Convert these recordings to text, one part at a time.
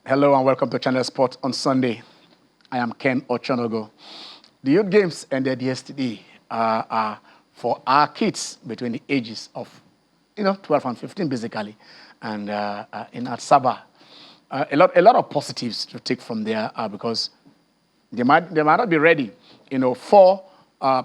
Hello and welcome to Channel Sport on Sunday. I am Ken Ochonogo. The youth games ended yesterday for our kids between the ages of 12 and 15 basically, and in Asaba. A lot of positives to take from there because they might not be ready, for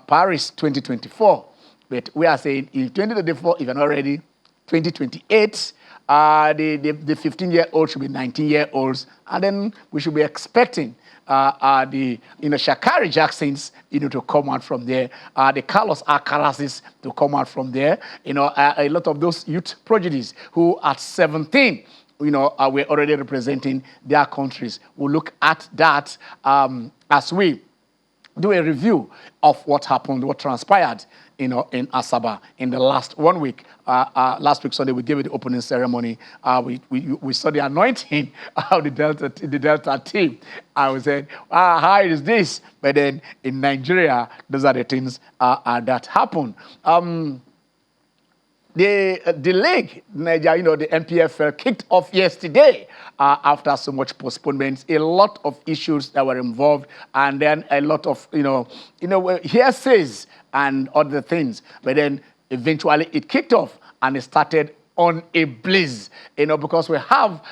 Paris 2024. But we are saying in 2024, if you're not ready, 2028. The 15-year-olds should be 19-year-olds, and then we should be expecting the Shakari Jacksons to come out from there, the Carlos Alcaraces to come out from there, a lot of those youth prodigies who at 17 we're already representing their countries. We'll look at that as we do a review of what happened, what transpired, in Asaba in the last 1 week. Last week Sunday we gave it the opening ceremony. We saw the anointing of the Delta team. I was saying, how is this? But then in Nigeria, those are the things that happen. The league, Nigeria, the NPFL kicked off yesterday after so much postponements. A lot of issues that were involved, and then a lot of hearsays and other things. But then eventually it kicked off and it started on a blaze, because we have,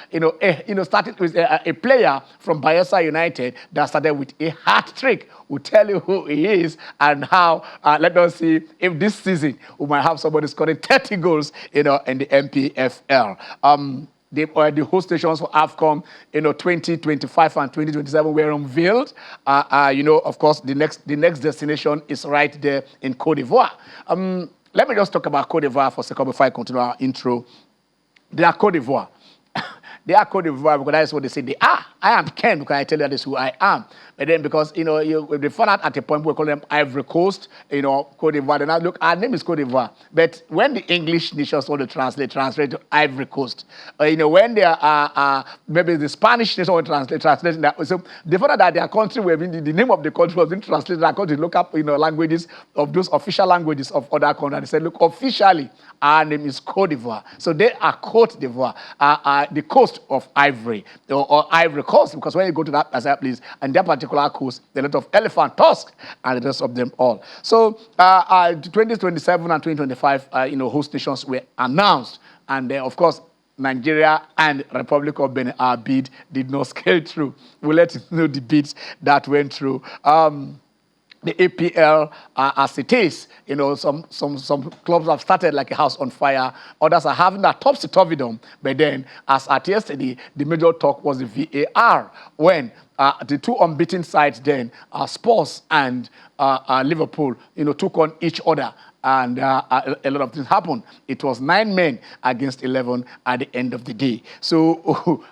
started with a player from Bayelsa United that started with a hat trick. We'll tell you who he is and how. Let us see if this season we might have somebody scoring 30 goals, in the NPFL. The host nations for AFCON, 2025 and 2027 were unveiled. Of course, the next destination is right there in Cote d'Ivoire. Let me just talk about Cote d'Ivoire for a second before I continue our intro. They are Cote d'Ivoire. They are Cote d'Ivoire because that is what they say they are. I am Ken because I tell you that is who I am. But then because, they found out at a point we call them Ivory Coast, Cote d'Ivoire. Then I look, our name is Cote d'Ivoire. But when the English nations want to translate to Ivory Coast. When they are, maybe the Spanish nation want to translate that. So they found out that their country, the name of the country was being translated according to look up, languages of those official languages of other countries. They said, look, officially, our name is Cote d'Ivoire. So they are Cote d'Ivoire, the coast of Ivory, or Ivory Coast, because when you go to that place, and that particular coast, there are a lot of elephant tusks and the rest of them all. So 2027 and 2025, host nations were announced. And then, of course, Nigeria and Republic of Benin, our bid did not scale through. We'll let you know the bids that went through. The APL, as it is, some clubs have started like a house on fire. Others are having a topsy-turvydom. But then, as at yesterday, the major talk was the VAR, when the two unbeaten sides then, Spurs and Liverpool, took on each other. And a lot of things happened. It was 9 men against 11 at the end of the day. So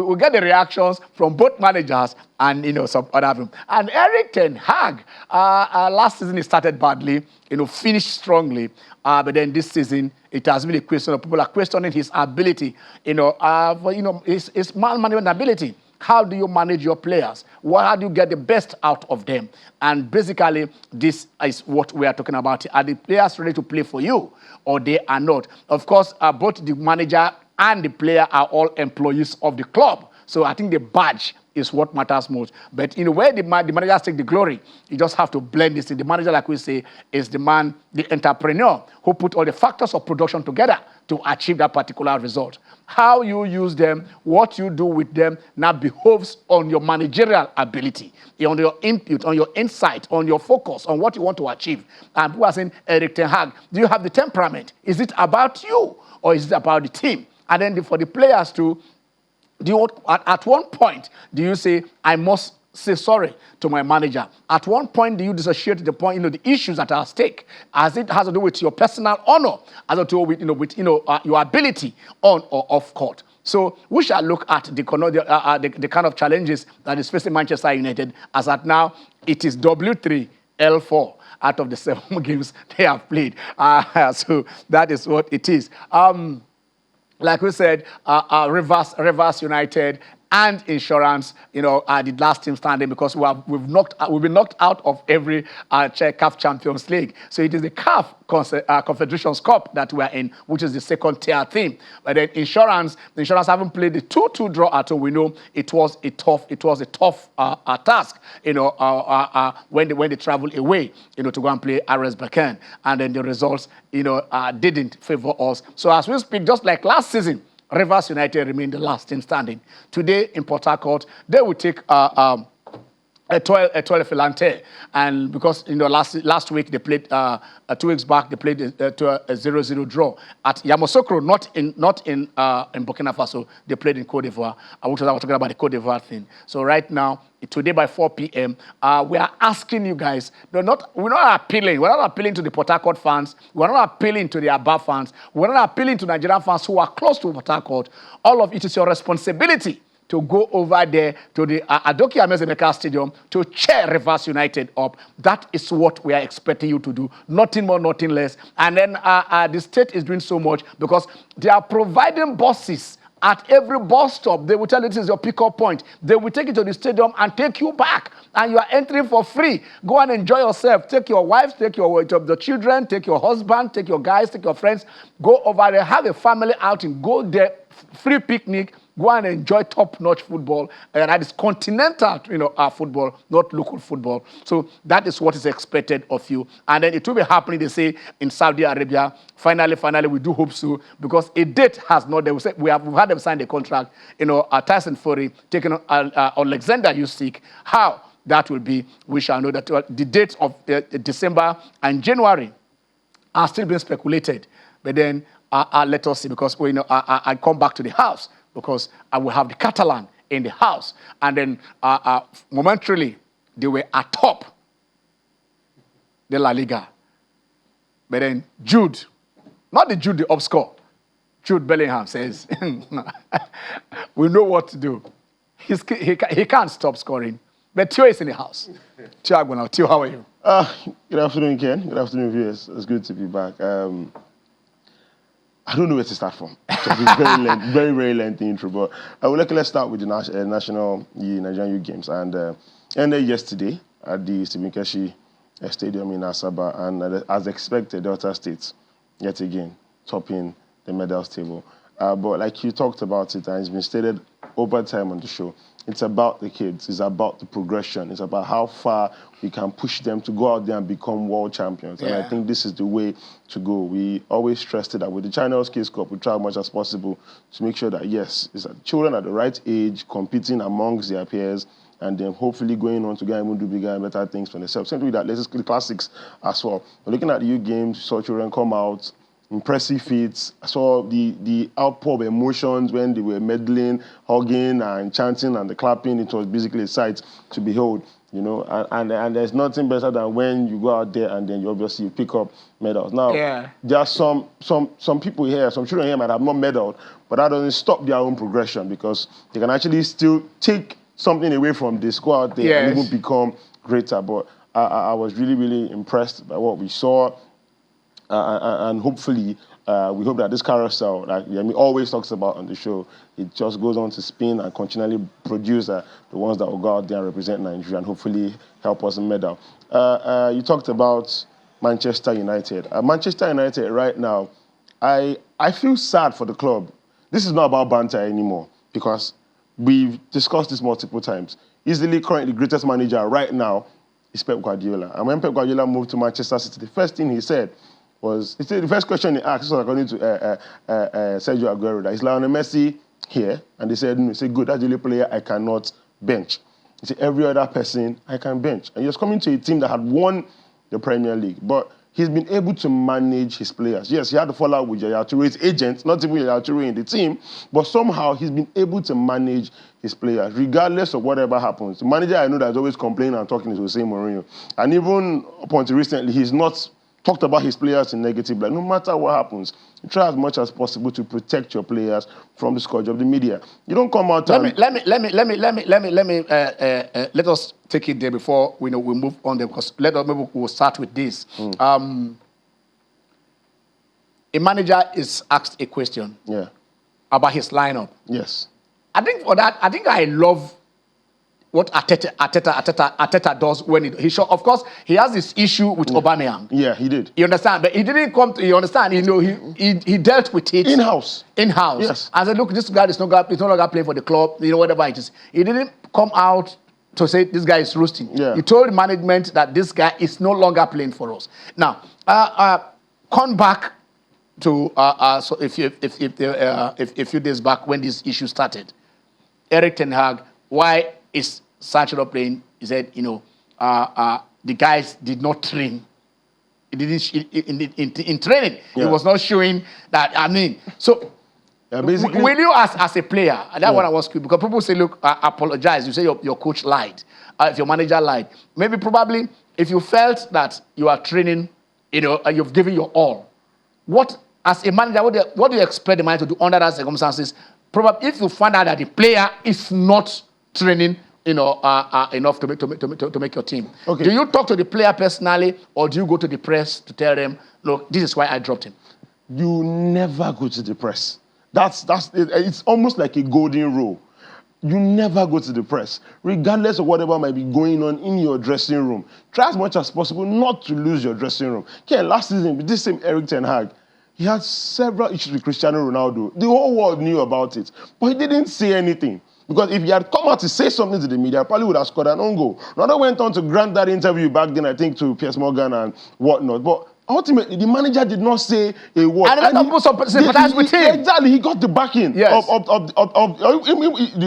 we get the reactions from both managers and some other people. And Eric Ten Hag, last season he started badly, finished strongly. But then this season it has been a question of people are questioning his ability, his man management ability. How do you manage your players? How do you get the best out of them? And basically, this is what we are talking about. Are the players ready to play for you, or they are not? Of course, both the manager and the player are all employees of the club. So I think the badge is what matters most. But where the managers take the glory, you just have to blend this. The manager, like we say, is the man, the entrepreneur, who put all the factors of production together to achieve that particular result. How you use them, what you do with them, now behoves on your managerial ability, on your input, on your insight, on your focus, on what you want to achieve. And people are saying, Eric Ten Hag, do you have the temperament? Is it about you, or is it about the team? And then for the players too, at one point, do you say, I must say sorry to my manager? At one point, do you dissociate the point, the issues that are at stake, as it has to do with your personal honor, as to do with, your ability on or off court? So we shall look at the kind of challenges that is facing Manchester United, as at now, it is W3, L4 out of the 7 games they have played. So that is what it is. Like we said, Rivers United and insurance, are the last team standing because we've been knocked out of every CAF Champions League. So it is the CAF Confederations Cup that we are in, which is the second tier team. But then the insurance haven't played the 2-2 draw at all. We know it was a tough task, when they travel away, to go and play RS Berkane, and then the results, didn't favor us. So as we speak, just like last season, Rivers United remain the last team standing. Today in Port Harcourt, they will take a 12 Filante, and because last week they played 2 weeks back they played to a 0-0 draw at Yamoussoukro, not in Burkina Faso. They played in Cote d'Ivoire. I was talking about the Cote d'Ivoire thing. So right now, today by 4 p.m., we are asking you guys. We're not appealing. We're not appealing to the Port Harcourt fans. We're not appealing to the Aba fans. We're not appealing to Nigerian fans who are close to Port Harcourt. All of it is your responsibility to go over there to the Adoke Amezemeka Stadium to cheer Rivers United up. That is what we are expecting you to do. Nothing more, nothing less. And then the state is doing so much because they are providing buses at every bus stop. They will tell you this is your pickup point. They will take you to the stadium and take you back. And you are entering for free. Go and enjoy yourself. Take your wives, take the children, take your husband, take your guys, take your friends. Go over there, have a family outing. Go there, free picnic. Go and enjoy top-notch football. And that is continental, football, not local football. So that is what is expected of you. And then it will be happening, they say, in Saudi Arabia. Finally, we do hope so, because a date has not. We've had them sign the contract. Tyson Fury taking on Alexander Usyk. How that will be, we shall know. That the dates of December and January are still being speculated. But then let us see, because I come back to the house, because I will have the Catalan in the house. And then momentarily, they were atop the La Liga. But then Jude, not the Jude the upscore, Jude Bellingham says, we know what to do. He can't stop scoring. But Tio is in the house. Tio, how are you? Good afternoon, Ken. Good afternoon, viewers. It's good to be back. I don't know where to start from. It's a very, very lengthy intro. But let's start with the National Nigerian Youth Games. And ended yesterday at the Stephen Keshi Stadium in Asaba. And as expected, Delta State, yet again, topping the medals table. But like you talked about it, and it's been stated over time on the show, it's about the kids. It's about the progression. It's about how far we can push them to go out there and become world champions. Yeah. And I think this is the way to go. We always stressed it that with the China Kids Cup, we try as much as possible to make sure that, yes, it's children at the right age competing amongst their peers, and then hopefully going on to go and do bigger and better things for themselves. Same with that, let's the classics as well. We're looking at the youth games, saw children come out, impressive feats. I saw the outpour of emotions when they were meddling, hugging and chanting and the clapping. It was basically a sight to behold, and there's nothing better than when you go out there and then you pick up medals. Now, there are some people here, some children here might have not medaled, but that doesn't stop their own progression, because they can actually still take something away from this, go out there and even become greater. But I was really, really impressed by what we saw. And hopefully, we hope that this carousel, like Yemi always talks about on the show, it just goes on to spin and continually produce the ones that will go out there and represent Nigeria and hopefully help us in medal. You talked about Manchester United. Manchester United right now, I feel sad for the club. This is not about banter anymore, because we've discussed this multiple times. Easily currently the greatest manager right now is Pep Guardiola. And when Pep Guardiola moved to Manchester City, the first thing he said, the first question he asked, this was according to Sergio Aguero, that is Lionel Messi here? And they said, no. He said, good, that's the only player I cannot bench. He said, every other person I can bench. And he was coming to a team that had won the Premier League, but he's been able to manage his players. Yes, he had to fall out with Yaya Touré's agent, not even Yaya Touré in the team, but somehow he's been able to manage his players, regardless of whatever happens. The manager I know that's always complaining and talking is Jose Mourinho. And even up until recently, he's not talked about his players in negative light. No matter what happens, you try as much as possible to protect your players from the scourge of the media. You don't come out let us take it there before we move on there, because maybe we'll start with this. A manager is asked a question about his lineup. Yes. I think for that, I think I love what Arteta does when he show. Of course, he has this issue with Aubameyang. Yeah, he did. You understand? But he didn't come to, you understand? You know, he dealt with it. In-house. In-house. Yes. I said, look, this guy is no longer playing for the club, you know, whatever it is. He didn't come out to say this guy is roasting. Yeah. He told management that this guy is no longer playing for us. Now, come back to, so if a few days back when this issue started, Erik ten Hag, why is Sancho not playing? He said, you know, the guys did not train. It didn't in training. Yeah. It was not showing that. I mean, so basically, will you as a player? And that's what I was because people say, look, apologize. You say your coach lied. If your manager lied, maybe probably if you felt that you are training, you know, you've given your all. What as a manager, what do you expect the manager to do under that circumstances? Probably if you find out that the player is not training, you know, enough to make your team. Okay. Do you talk to the player personally, or do you go to the press to tell them, look, this is why I dropped him? You never go to the press. It's almost like a golden rule. You never go to the press, regardless of whatever might be going on in your dressing room. Try as much as possible not to lose your dressing room. Okay, last season with this same Erik ten Hag, he had several issues with Cristiano Ronaldo. The whole world knew about it, but he didn't say anything. Because if he had come out to say something to the media, probably would have scored an own goal. Ronaldo went on to grant that interview back then, I think, to Piers Morgan and whatnot. But ultimately, the manager did not say a word. And the people sympathized with him. Exactly, he got the backing of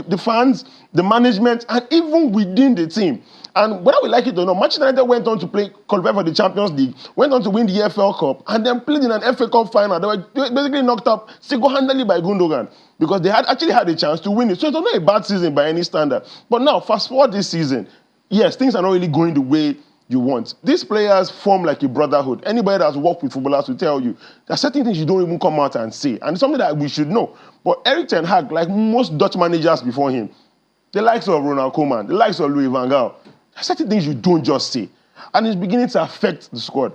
the fans, the management, and even within the team. And whether we like it or not, Manchester United went on to qualify for the Champions League, went on to win the EFL Cup, and then played in an FA Cup final. They were basically knocked up single-handedly by Gundogan because they had actually had a chance to win it. So it was not a bad season by any standard. But now, fast forward this season, yes, things are not really going the way you want. These players form like a brotherhood. Anybody that's worked with footballers will tell you there are certain things you don't even come out and say. And it's something that we should know. But Erik ten Hag, like most Dutch managers before him, the likes of Ronald Koeman, the likes of Louis van Gaal, there are certain things you don't just say. And it's beginning to affect the squad.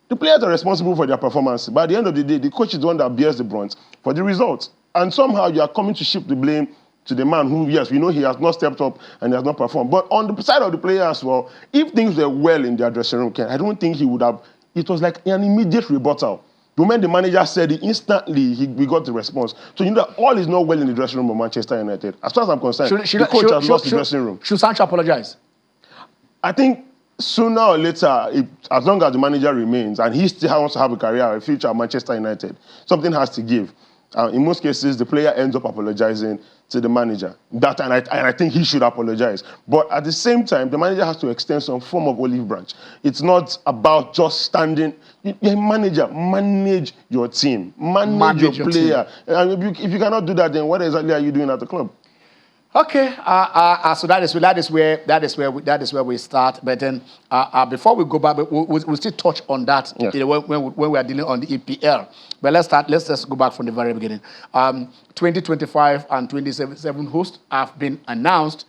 The players are responsible for their performance. But at the end of the day, the coach is the one that bears the brunt for the results. And somehow you are coming to shift the blame to the man who, yes, we know he has not stepped up and he has not performed. But on the side of the player as well, if things were well in their dressing room, I don't think he would have. It was like an immediate rebuttal. The moment the manager said it, instantly we got the response. So you know that all is not well in the dressing room of Manchester United. As far as I'm concerned, the coach has lost the dressing room. Should Sancho apologize? I think sooner or later, as long as the manager remains and he still wants to have a career, a future at Manchester United, something has to give. In most cases, the player ends up apologizing to the manager. And I think he should apologize. But at the same time, the manager has to extend some form of olive branch. It's not about just standing. You're a manager. Manage your team. Manage your player. And if you cannot do that, then what exactly are you doing at the club? Okay, so that is where we start. But then before we go back, we'll still touch on that. Yeah. You know, when we are dealing on the EPL. But let's just go back from the very beginning. 2025 and 2027 hosts have been announced.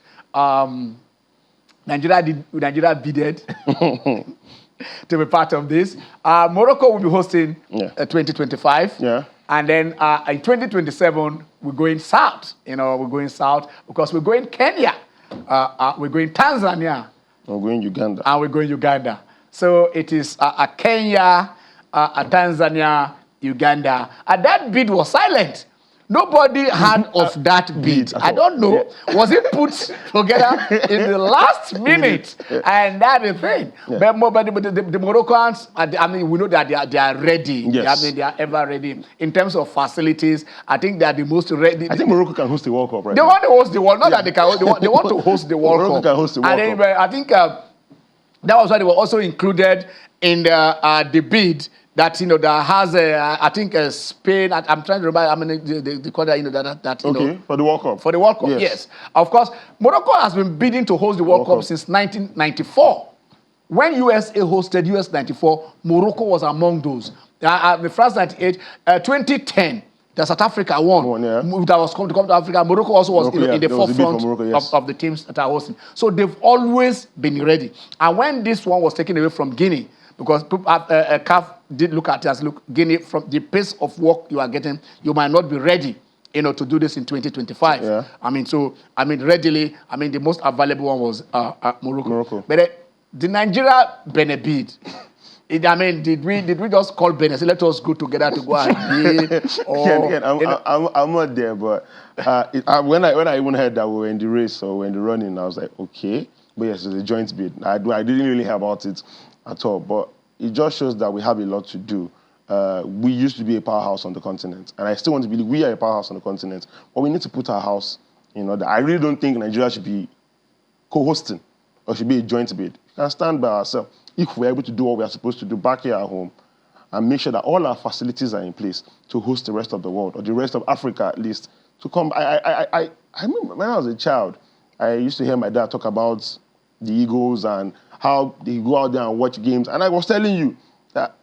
Nigeria bidded to be part of this. Morocco will be hosting 2025. Yeah. And then in 2027, we're going south. You know, we're going south because we're going Kenya. We're going Tanzania. We're going Uganda. And we're going Uganda. So it is Kenya, Tanzania, Uganda. And that bid was silent. Nobody heard of that bid. I don't know. Yeah. Was it put together in the last minute? And that's the thing. Yeah. But the Moroccans, I mean, we know that they are ready. Yes. I mean, they are ever ready. In terms of facilities, I think they are the most ready. I think Morocco can host the World Cup, right? They want to host the World Cup. Not that they can. They want to host the World Cup. Morocco can host the World Cup. And then, I think that was why they were also included in the bid. That, you know, that has I think Spain. I'm trying to remember. I mean, the quarter, you know, that you know, for the World Cup. For the World Cup, yes. Of course, Morocco has been bidding to host the World Cup since 1994. When USA hosted US 94, Morocco was among those. The France 98, 2010. The South Africa won. That was come to Africa. Morocco also was in the forefront of the teams that are hosting. So they've always been ready. And when this one was taken away from Guinea, because CAF did look at it as, look, Guinea, from the pace of work you are getting, you might not be ready, to do this in 2025. Yeah. Readily, the most available one was Morocco. But the Nigeria Benin bid, did we just call Benin and say, let us go together to go and bid? I'm not there, but when I even heard that we were in the race or we were in the running, I was like, okay. But yes, it's a joint bid. I didn't really hear about it at all, but it just shows that we have a lot to do. We used to be a powerhouse on the continent, and I still want to believe we are a powerhouse on the continent, but we need to put our house in order. I really don't think Nigeria should be co-hosting or should be a joint bid. We can stand by ourselves if we're able to do what we are supposed to do back here at home and make sure that all our facilities are in place to host the rest of the world, or the rest of Africa at least, to come. I remember when I was a child, I used to hear my dad talk about the Eagles and how they go out there and watch games. And I was telling you that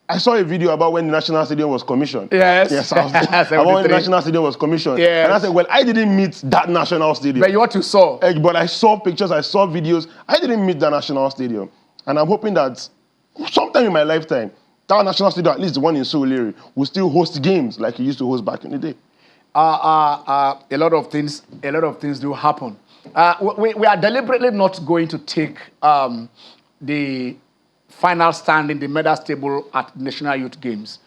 I saw a video about when the National Stadium was commissioned. Yes. I was there. About when the National Stadium was commissioned. Yes. And I said, well, I didn't meet that National Stadium. But what you saw? But I saw pictures, I saw videos. I didn't meet that National Stadium. And I'm hoping that sometime in my lifetime, that National Stadium, at least the one in Surulere, will still host games like it used to host back in the day. A lot of things do happen. We are deliberately not going to take the final stand in the medals table at National Youth Games.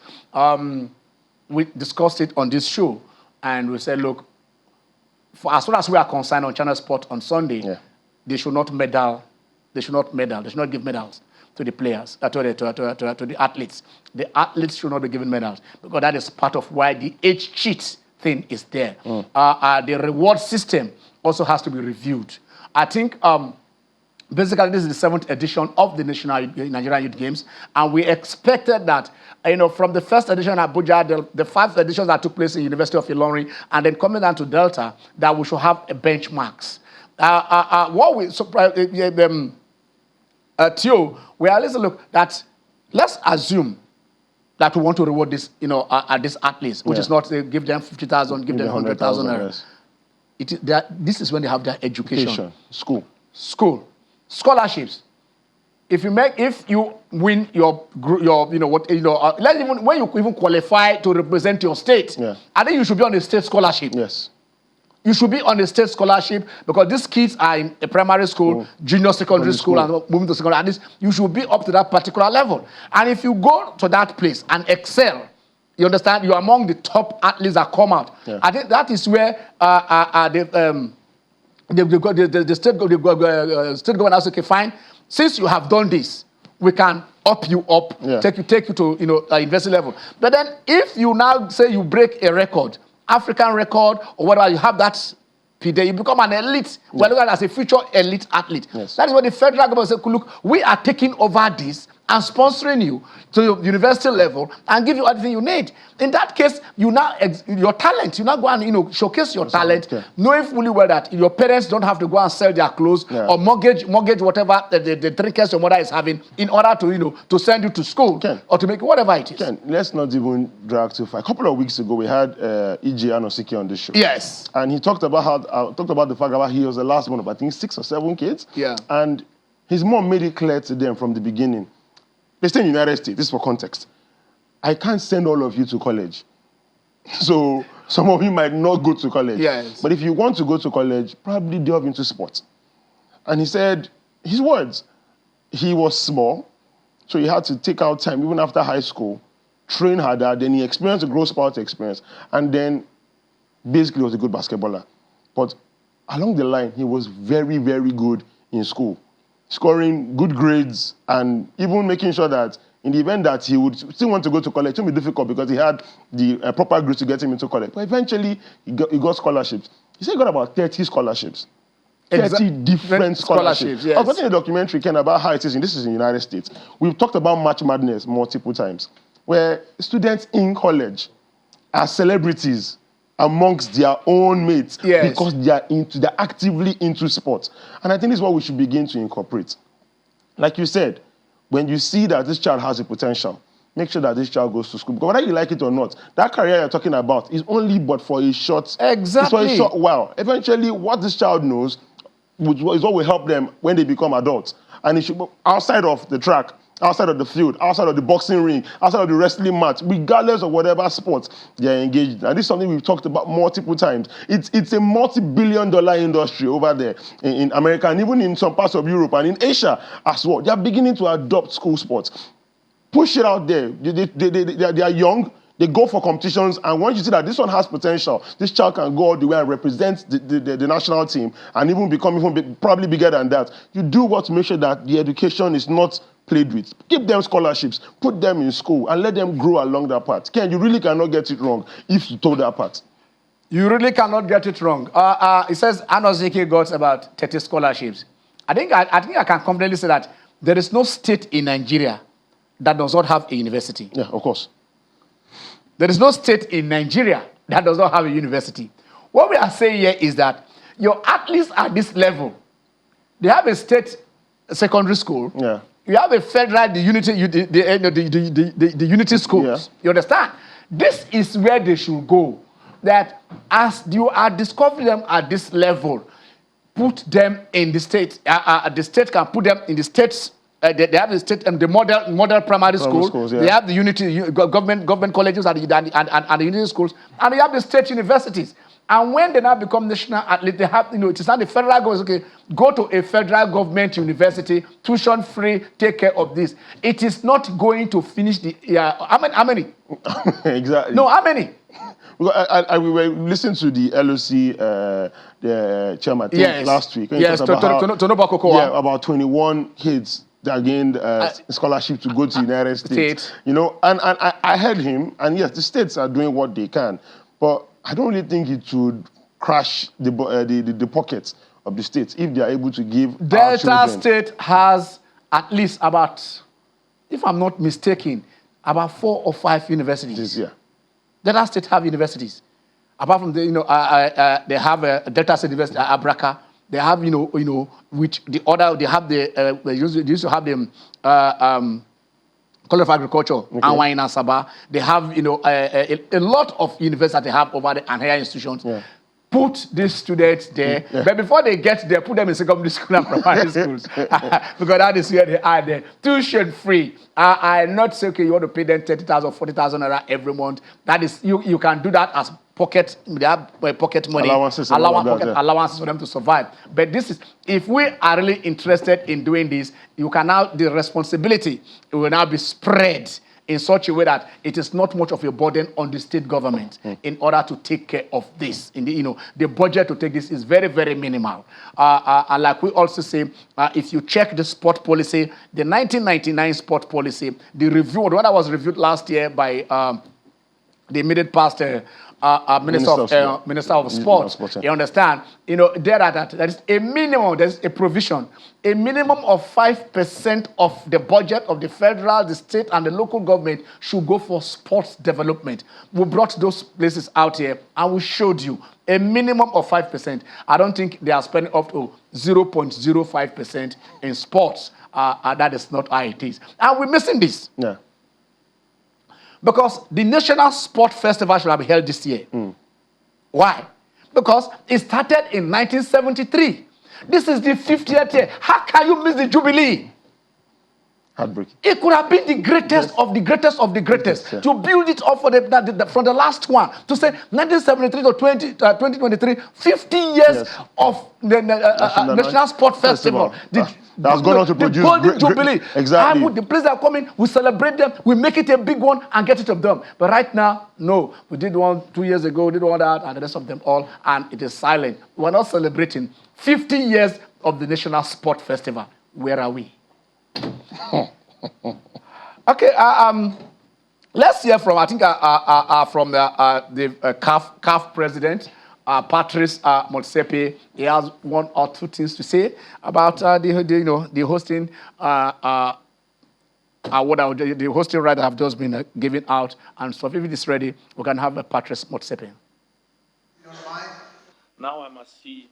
We discussed it on this show, and we said, look, for as far as we are concerned on Channel Sport on Sunday, they should not medal. They should not give medals to the players, to the athletes. The athletes should not be given medals because that is part of why the age cheat thing is there. The reward system also has to be reviewed. I think basically this is the 7th edition of the Nigerian Youth Games, and we expected that from the first edition at Abuja, the 5 editions that took place in University of Ilorin, and then coming down to Delta, that we should have a benchmarks. What we Theo, we are listening. Look, that let's assume that we want to reward this, these athletes, which is not give them 50,000, give them 100,000. This is when they have their education. School. Scholarships. If you win when you even qualify to represent your state, I think you should be on a state scholarship. Yes. You should be on a state scholarship because these kids are in a primary school, junior secondary school, and moving to secondary. At least you should be up to that particular level. And if you go to that place and excel, you understand, you're among the top athletes that come out. I think that is where the state government has to say, okay, fine, since you have done this, we can up you, take you to university level. But then if you now say you break a record, African record or whatever, you have that PD, you become an elite. We're looking at it as a future elite athlete. Yes. That is what the federal government said, look, we are taking over this and sponsoring you to your university level and give you everything you need. In that case, your talent, you now go and showcase your talent, knowing fully well that your parents don't have to go and sell their clothes or mortgage whatever the trinkets your mother is having in order to send you to school or to make whatever it is. Let's not even drag too far. A couple of weeks ago, we had E.J. Anosike on this show. Yes. And he talked about the fact that he was the last one of, I think, 6 or 7 kids. Yeah. And his mom made it clear to them from the beginning. They stay in the United States. This is for context. I can't send all of you to college. So some of you might not go to college. Yes. But if you want to go to college, probably delve into sports. And he said, his words, he was small, so he had to take out time, even after high school, train harder, then he experienced a growth sport experience, and then basically was a good basketballer. But along the line, he was very, very good in school, scoring good grades and even making sure that in the event that he would still want to go to college, it would be difficult because he had the proper grades to get him into college. But eventually, he got scholarships. He said he got about 30 scholarships. 30 different scholarships. Yes. I was watching a documentary, Ken, about how it is, and this is in the United States. We've talked about March Madness multiple times, where students in college are celebrities amongst their own mates because they're actively into sports. And I think this is what we should begin to incorporate. Like you said, when you see that this child has a potential, make sure that this child goes to school. Because whether you like it or not, that career you're talking about is only but for a short, it's for a short while. Eventually, what this child knows is what will help them when they become adults. And it should be outside of the track. outside of the field, outside of the boxing ring, outside of the wrestling match, regardless of whatever sport they're engaged in. And this is something we've talked about multiple times. It's a multi-billion-dollar industry over there in America and even in some parts of Europe and in Asia as well. They're beginning to adopt school sports. Push it out there. They are young. They go for competitions, and once you see that this one has potential, this child can go all the way and represent the national team and even become probably bigger than that. You do what to make sure that the education is not played with. Give them scholarships, put them in school, and let them grow along that path. Ken, you really cannot get it wrong if you told that part. You really cannot get it wrong. It says Anoziki got about 30 scholarships. I think I can confidently say that there is no state in Nigeria that does not have a university. Yeah, of course. There is no state in Nigeria that does not have a university. What we are saying here is that your athletes at this level, they have a state secondary school. Yeah. You have a federal, the unity schools. Yeah. You understand? This is where they should go. That as you are discovering them at this level, put them in the state. The state can put them in the states. They have the state and the model primary schools. Yeah. They have the unity government colleges and the unity schools, and they have the state universities. And when they now become national athletes, they have, it is not the federal government. Okay, go to a federal government university, tuition free, take care of this. It is not going to finish the. How many? Exactly. No, how many? We were listening to the LOC, the chairman last week. Yes, about 21 kids that gained scholarship to go to the United States. And I heard him, and yes, the states are doing what they can, but I don't really think it should crash the pockets of the states if they are able to give Delta State has at least about, if I'm not mistaken, about 4 or 5 universities. Yeah. Delta State have universities. Apart from they have a Delta State University, Abraka. They have, which the other, they have they used to have the College of Agriculture, Anwa in Asaba. They have, a lot of universities they have over there and higher institutions. Yeah. Put these students there, but before they get there, put them in secondary school and primary schools. Because that is where they are there. Tuition free. I'm not saying, okay, you want to pay them 30,000 or 40,000 every month. That is, you can do that as pocket money, allowances for them to survive. But this is, if we are really interested in doing this, the responsibility will now be spread in such a way that it is not much of a burden on the state government in order to take care of this. The budget to take this is very, very minimal. And like we also say, if you check the sport policy, the 1999 sport policy, the one that was reviewed last year by the immediate past Minister of Sports. You understand? There is a minimum, there's a provision, a minimum of 5% of the budget of the federal, the state, and the local government should go for sports development. We brought those places out here, and we showed you a minimum of 5%. I don't think they are spending up to 0.05% in sports. That is not how it is. And we're missing this. Yeah. Because the National Sport Festival should have been held this year. Why? Because it started in 1973. This is the 50th year. How can you miss the Jubilee? Heartbreaking. It could have been the greatest of the greatest of the greatest. To build it up from the last one. To say 1973 to 2023, 50 years of the National Sport Festival. That's going on to produce Golden Jubilee. Exactly. The players that are coming, we celebrate them, we make it a big one and get it of them. But right now, no. We did one 2 years ago, we did one that, and the rest of them all, and it is silent. We're not celebrating 50 years of the National Sport Festival. Where are we? Okay, let's hear from, I think, from the CAF president, Patrice Motsepe. He has 1 or 2 things to say about the hosting the hosting right that have just been given out and stuff. If it is ready, we can have Patrice Motsepe. Now I must see.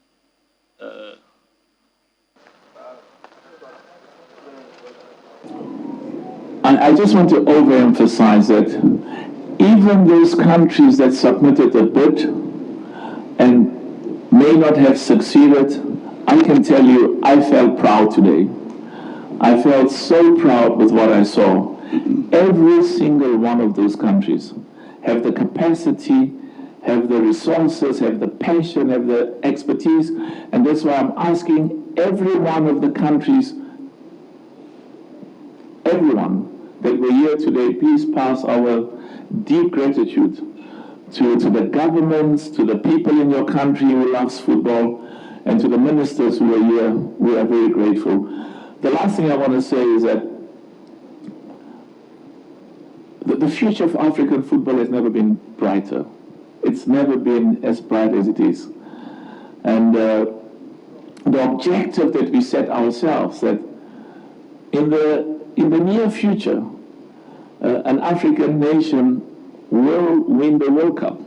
And I just want to overemphasize that even those countries that submitted a bid and may not have succeeded, I can tell you I felt proud today I felt so proud with what I saw. Every single one of those countries have the capacity, have the resources, have the passion, have the expertise, and that's why I'm asking every one of the countries, everyone that we're here today, please pass our deep gratitude to the governments, to the people in your country who loves football, and to the ministers who are here. We are very grateful. The last thing I want to say is that the future of African football has never been brighter. It's never been as bright as it is. And the objective that we set ourselves, that in the near future, an African nation will win the World Cup.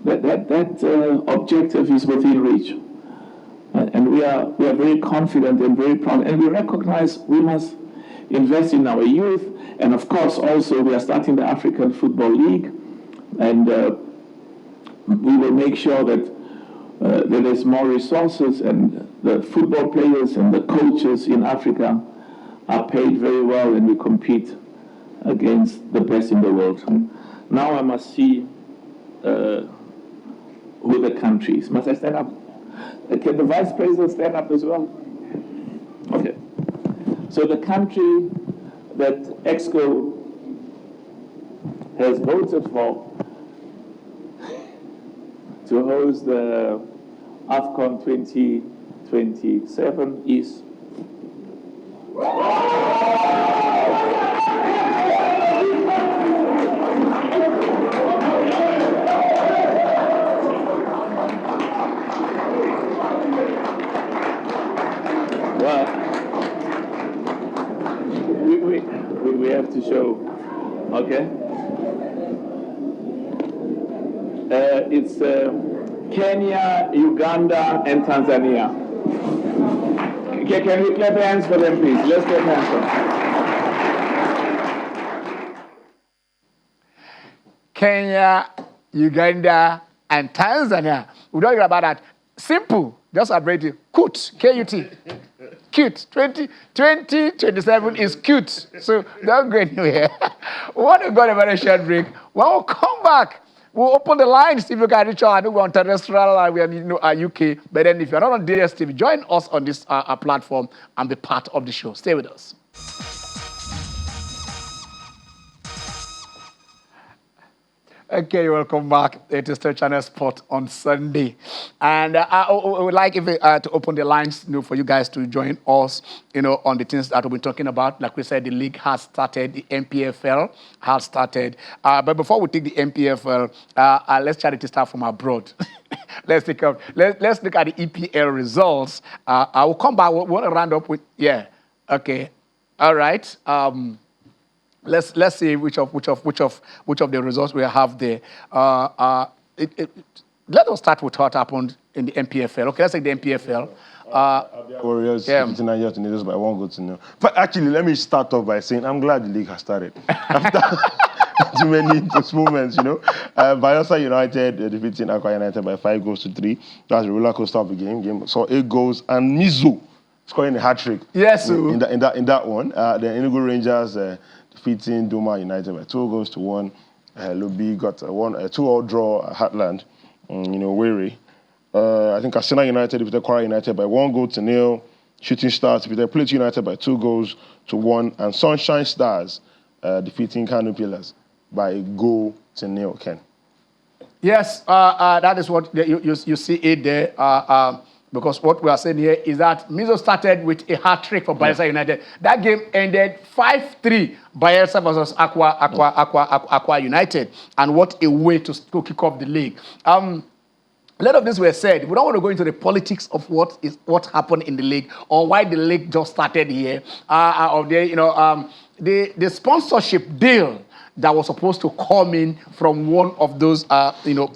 That objective is within reach. And we are very confident and very proud. And we recognize we must invest in our youth. And of course, also, we are starting the African Football League. And we will make sure that there's more resources, and the football players and the coaches in Africa are paid very well, and we compete against the best in the world. Now I must see who the country is. Must I stand up? Can the Vice President stand up as well? Okay. So the country that EXCO has voted for to host the AFCON 2027 is we have to show, okay? It's Kenya, Uganda, and Tanzania. Can we clap hands for them, please? Let's clap hands for them. Kenya, Uganda, and Tanzania. We don't hear about that. Simple. Just upgrade it. CUT. K-U-T. Cute. 2027 is cute. So don't go anywhere. We want to go on a very short break. When we come back, we'll open the lines if you can reach out. I know we're on terrestrial and we are in UK. But then if you're not on DSTV, join us on this platform and be part of the show. Stay with us. Okay, welcome back. It is Third Channel Sport on Sunday. And I would like to open the lines for you guys to join us, on the things that we've been talking about. Like we said, the league has started. The NPFL has started. But before we take the NPFL, let's try to start from abroad. Let's look at the EPL results. I will come back. We want to round up with, okay. All right. Let's see which of the results we have there. Let us start with what happened in the NPFL. Okay, let's take the NPFL. Warriors 59 years in this by 1-0. But actually, let me start off by saying I'm glad the league has started. After too many moments, Bayelsa United defeating Aqua United by 5-3. That's a roller coaster of a game. Saw 8 goals and Mirzo scoring a hat-trick. Yes, in that one. The Enugu Rangers defeating Doma United by 2-1. Lubi got a 2-2 draw at Heartland, Wiri. I think Asina United defeated Kwara United by 1-0. Shooting Stars defeated Plateau United by 2-1. And Sunshine Stars defeating Kano Pillars by 1-0, Ken. Yes, that is what you see it there. Because what we are saying here is that Mirzo started with a hat-trick for Bayelsa United. That game ended 5-3, Bayelsa versus Aqua United. And what a way to kick off the league. A lot of this were said. We don't want to go into the politics of what happened in the league or why the league just started here. The sponsorship deal that was supposed to come in from one of those,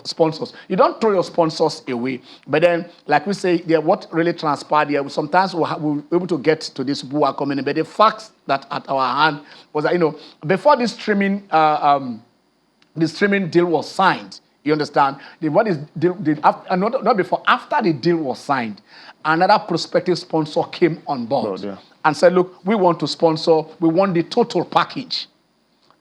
sponsors. You don't throw your sponsors away. But then, like we say, what really transpired here, sometimes we're able to get to this who are coming in. But the facts that at our hand was that, before this streaming deal was signed, you understand? Not before, after the deal was signed, another prospective sponsor came on board. and said, look, we want to sponsor, we want the total package.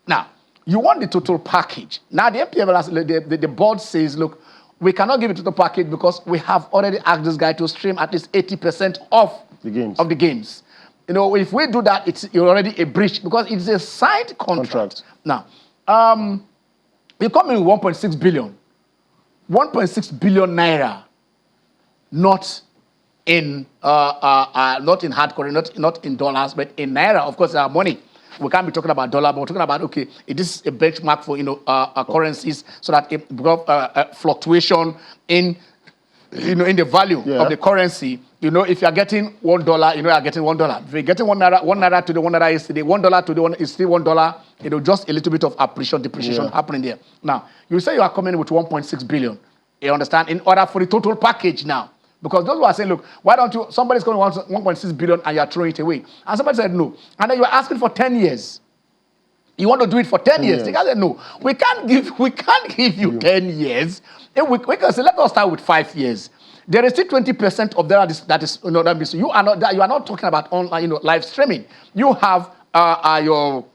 Now, you want the total package. Now, the NPFL, the board says, look, we cannot give it to the package because we have already asked this guy to stream at least 80% of the games. You know, if we do that, it's already a breach because it's a signed contract. Now, you come in with 1.6 billion. 1.6 billion naira, not in hard currency, not in dollars, but in naira. Of course, our money. We can't be talking about dollar, but we're talking about, okay, it is a benchmark for, currencies so that it fluctuation in, in the value of the currency. You know, if you're getting $1, you're getting $1. If you're getting one naira to the $1 yesterday, $1 to the $1 is still $1. Just a little bit of depreciation happening there. Now, you say you are coming with 1.6 billion. You understand? In order for the total package now. Because those who are saying, look, why don't you, somebody's going to want 1.6 billion and you're throwing it away. And somebody said no. And then you are asking for 10 years. You want to do it for 10 years. The guy said, no, we can't give you 10 years. We can say, let us start with 5 years. There is still 20% of that is that means you are not talking about online, live streaming. You have your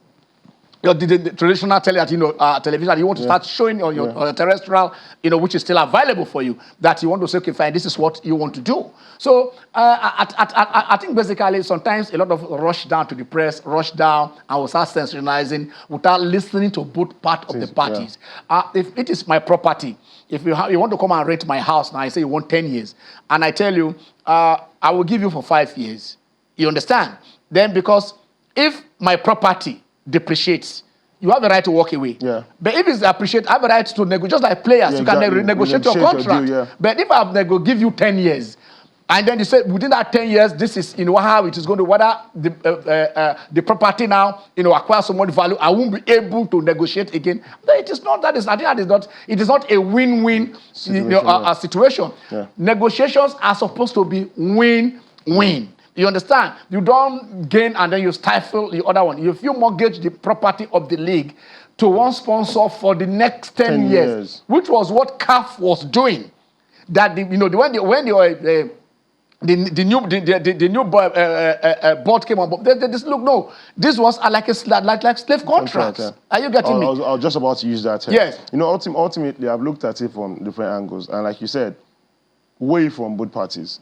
the traditional television you want to start showing on your terrestrial, which is still available for you, that you want to say, okay, fine, this is what you want to do. So I think basically sometimes a lot of rush down to the press, rush down, and will start sensationalizing without listening to both part of the parties. If it is my property, if you want to come and rent my house now, I say you want 10 years, and I tell you, I will give you for 5 years. You understand? Then because if my property depreciates, you have the right to walk away. Yeah. But if it's appreciated, I have a right to negotiate. Just like players, you can negotiate your contract. Your deal, But if I give you 10 years, and then you say within that 10 years, this is how it is going to, whether the property now acquire so much value, I won't be able to negotiate again. But it is not. It is not a win-win situation. Yeah. Negotiations are supposed to be win-win. You understand? You don't gain and then you stifle the other one. If you mortgage the property of the league to one sponsor for the next 10 years, which was what CAF was doing, that the new board came on, they just look, no, this was like slave contracts. Are you getting me? I was just about to use that term. Yes. Ultimately, I've looked at it from different angles, and like you said, way from both parties.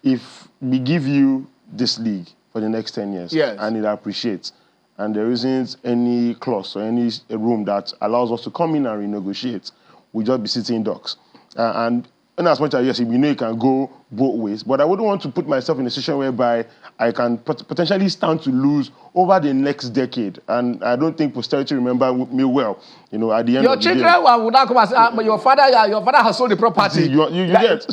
If we give you this league for the next 10 years and it appreciates, and there isn't any clause or any room that allows us to come in and renegotiate, we'll just be sitting ducks. And as much as, yes, we know it can go both ways, but I wouldn't want to put myself in a situation whereby I can potentially stand to lose over the next decade. And I don't think posterity remember me well. At the end your of the children would not come and say, but your father has sold the property. You get.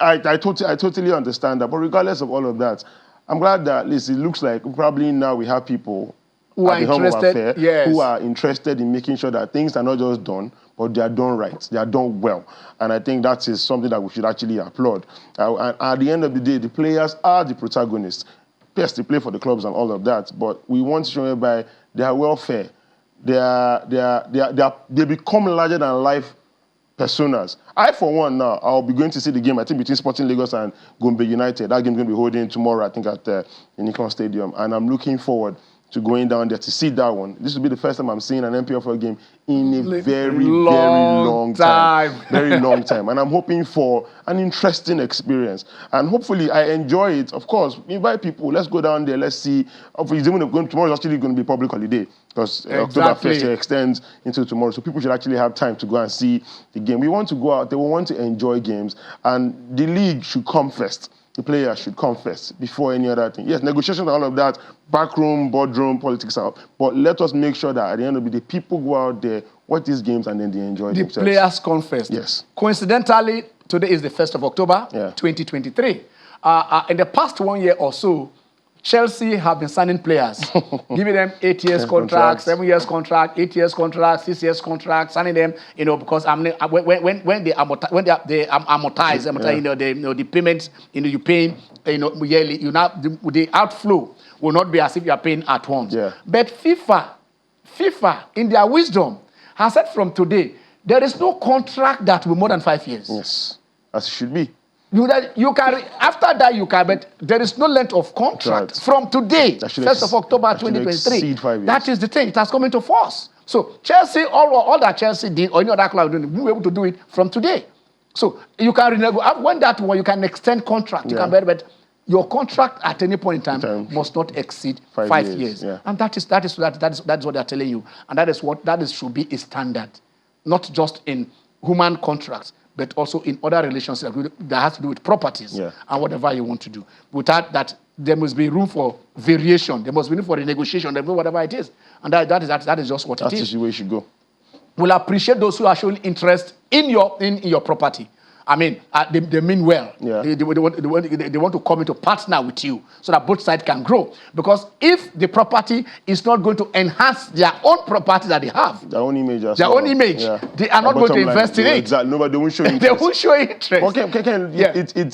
I totally understand that. But regardless of all of that, I'm glad that at least it looks like probably now we have people who are interested, who are interested in making sure that things are not just done, but they are done right, they are done well. And I think that is something that we should actually applaud. And at the end of the day, the players are the protagonists. Yes, they play for the clubs and all of that, but we want to show whereby their welfare, they become larger than life personas. I, for one, now, I'll be going to see the game, I think, between Sporting Lagos and Gombe United. That game is going to be holding tomorrow, I think, at the Nikon Stadium. And I'm looking forward to going down there to see that one. This will be the first time I'm seeing an NPFL game in a very long time. Very long time. And I'm hoping for an interesting experience. And hopefully I enjoy it. Of course, invite people. Let's go down there. Let's see. Hopefully, tomorrow is actually going to be public holiday because October 1st extends into tomorrow. So people should actually have time to go and see the game. We want to go out there. We want to enjoy games. And the league should come first. The players should come first before any other thing. Yes, negotiations and all of that, backroom, boardroom, politics out. But let us make sure that at the end of the day, people go out there, watch these games, and then they enjoy themselves. The players come first. Yes. Coincidentally, today is the 1st of October, 2023. In the past 1 year or so, Chelsea have been signing players, giving them 8 years contract, 7 years contract, 8 years contract, 6 years contract, signing them, because when they amortize, the payments, you paying, yearly, the outflow will not be as if you are paying at once. Yeah. But FIFA, in their wisdom, has said from today, there is no contract that will be more than 5 years. Yes, as it should be. You can, after that you can, but there is no length of contract from today, 1st of October 2023. That is the thing. It has come into force. So Chelsea, all that Chelsea did, or any other club doing, we were able to do it from today. So you can renegotiate. When that one, you can extend contract. You can bear, but your contract at any point in time must not exceed 5 years. Yeah. And that is what they're telling you. And that should be a standard, not just in human contracts, but also in other relationships that has to do with properties and whatever you want to do. Without that, there must be room for variation. There must be room for renegotiation. There must be whatever it is. And that is just what it is. That's the way it should go. We'll appreciate those who are showing interest in your property. I mean, they mean well. Yeah. They want to come into partner with you so that both sides can grow. Because if the property is not going to enhance their own property that they have, their own image, they are not going to invest in it. Exactly. No, but they won't show interest. They won't show interest.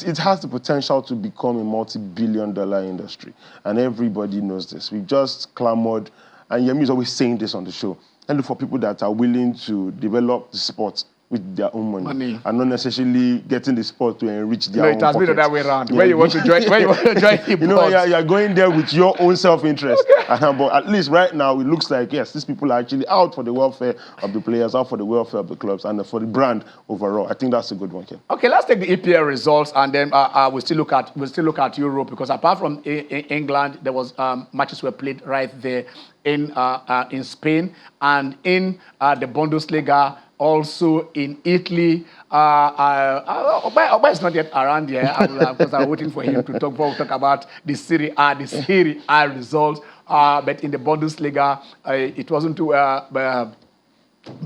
It has the potential to become a multi-billion-dollar industry, and everybody knows this. We've just clamored, and Yemi is always saying this on the show. And look for people that are willing to develop the sport with their own money and not necessarily getting the sport to enrich their own pockets. It has been that way around. Yeah. Where you want to join you're going there with your own self-interest. But at least right now, it looks like, yes, these people are actually out for the welfare of the players, out for the welfare of the clubs, and for the brand overall. I think that's a good one, Ken. Okay, let's take the EPL results, and then we'll still look at Europe, because apart from England, there was matches were played right there in Spain and in the Bundesliga. Also in Italy, Oba is not yet around here because I'm waiting for him to talk about the Serie A results. But in the Bundesliga, it wasn't too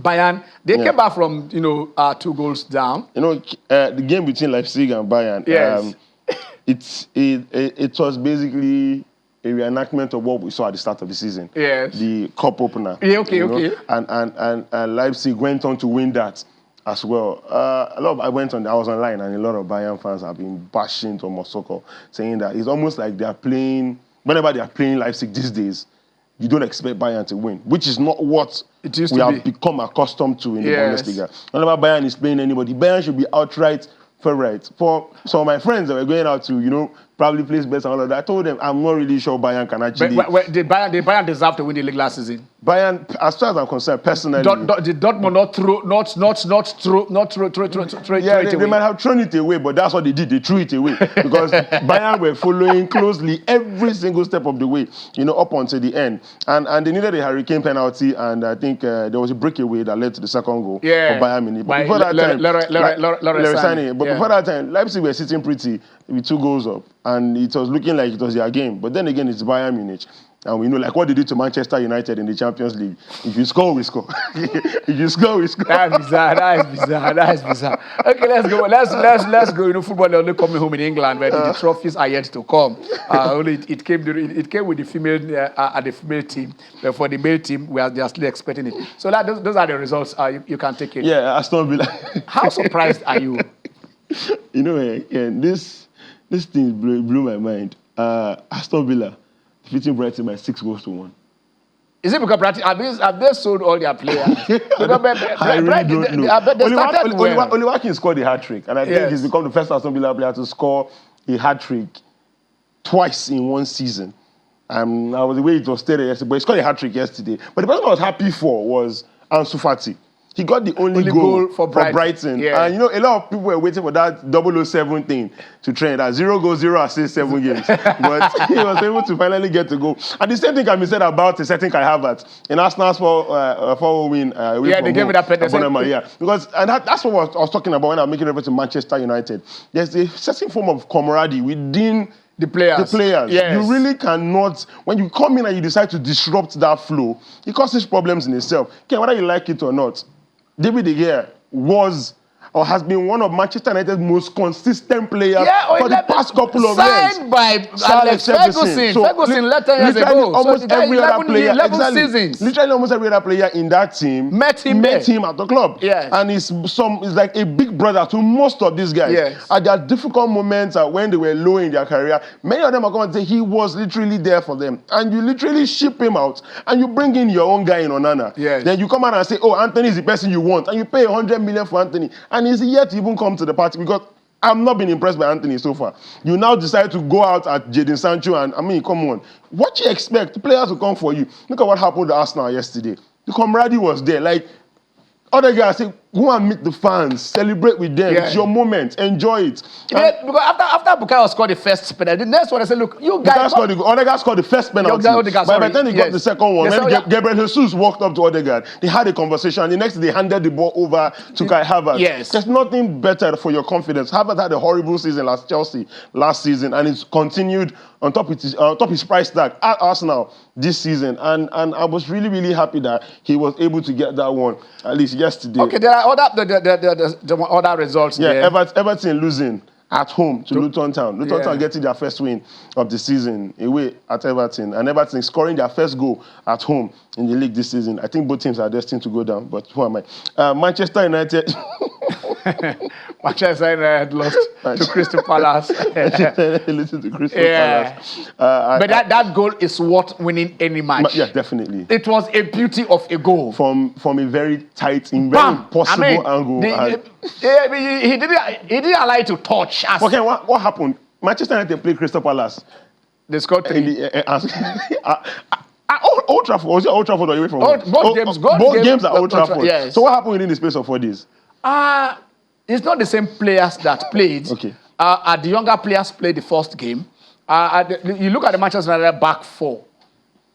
Bayern. They came back from 2 goals down. The game between Leipzig and Bayern. Yes. It was basically a reenactment of what we saw at the start of the season. Yes. The cup opener. Yeah, okay. And Leipzig went on to win that as well. I was online, and a lot of Bayern fans have been bashing Thomas Tuchel, saying that it's almost like whenever they are playing Leipzig these days, you don't expect Bayern to win, which is not what we have become accustomed to in the Bundesliga. Whenever Bayern is playing anybody, Bayern should be outright favorite. For some of my friends that were going out to, probably place bets and all of that, I told them I'm not really sure Bayern can actually. But did Bayern deserve to win the league last season? Bayern, as far as I'm concerned, personally. Did Dortmund not throw it away? They might have thrown it away, but that's what they did. They threw it away because Bayern were following closely every single step of the way, up until the end. And they needed a Hurricane penalty, and I think there was a breakaway that led to the second goal for Bayern Munich. But before that time, Leipzig were sitting pretty with 2 goals up, and it was looking like it was their game. But then again, it's Bayern Munich. And we know, like what they did to Manchester United in the Champions League. If you score, we score. If you score, we score. That is bizarre. Okay, let's go. Let's go. Football is only coming home in England, where the trophies are yet to come. Only it came with the female the female team. But for the male team, they are still expecting it. So those are the results. You can take it. Yeah, Aston Villa. How surprised are you? This thing blew my mind. Aston Villa defeating Brighton by 6 goals to 1. Is it because Brighton have they sold all their players? I really don't know. Oli Watkins scored a hat-trick, and I think he's become the first Aston Villa player to score a hat-trick twice in one season. I was the way it was stated yesterday, but he scored a hat-trick yesterday. But the person I was happy for was Ansu Fati. He got the only goal for Brighton. Yeah. And a lot of people were waiting for that 007 thing to trend. That 0 goals, 0 assists, 7 games. But he was able to finally get to go. And the same thing can be said about a certain Kai Havertz in Arsenal's 4-0 win. They gave it that because that's what I was talking about when I was making reference to Manchester United. There's a certain form of camaraderie within the players. Yes. You really cannot, when you come in and you decide to disrupt that flow, it causes problems in itself. Okay, whether you like it or not, David De Gea was or has been one of Manchester United's most consistent players for the past couple of years. Signed by Alex Ferguson. Ferguson left 10 years ago. Almost every other player, 11 seasons. Literally almost every other player in that team met him at the club. Yes. And he's like a big brother to most of these guys. Yes. At their difficult moments when they were low in their career, many of them are going to say he was literally there for them. And you literally ship him out and you bring in your own guy in Onana. Yes. Then you come out and say, Anthony is the person you want. And you pay 100 million for Anthony. And he's yet to even come to the party because I'm not been impressed by Anthony so far. You now decide to go out at Jadon Sancho, and I mean, come on. What you expect? The players will come for you. Look at what happened to Arsenal yesterday. The camaraderie was there. Like, other guys say, go and meet the fans, celebrate with them. It's your moment, enjoy it. Because after Bukayo scored the first penalty, the next one I said, look, you guys. Odegaard scored the first penalty. By the time he got the second one, when Gabriel Jesus walked up to Odegaard, they had a conversation. The next day, they handed the ball over to Kai Havertz. Yes. There's nothing better for your confidence. Havertz had a horrible season last Chelsea last season, and it's continued on top of his price tag at Arsenal this season. And I was really, really happy that he was able to get that one, at least yesterday. Okay, there are other results there. Everton losing at home to Luton Town. Luton Town getting their first win of the season away at Everton. And Everton scoring their first goal at home in the league this season. I think both teams are destined to go down, but who am I? Manchester United... Manchester United lost to Crystal Palace. Listen to Crystal Palace. But that goal is worth winning any match. Yeah, definitely. It was a beauty of a goal. From a very tight, very possible angle. He didn't allow it to touch. Okay, what happened? Manchester United played Crystal Palace. They scored 3. Old Trafford. Was it Old Trafford or away from home? Both games are Old Trafford. Yes. So what happened within the space of 4 days? It's not the same players that played. Okay. The younger players played the first game. You look at the Manchester United back four.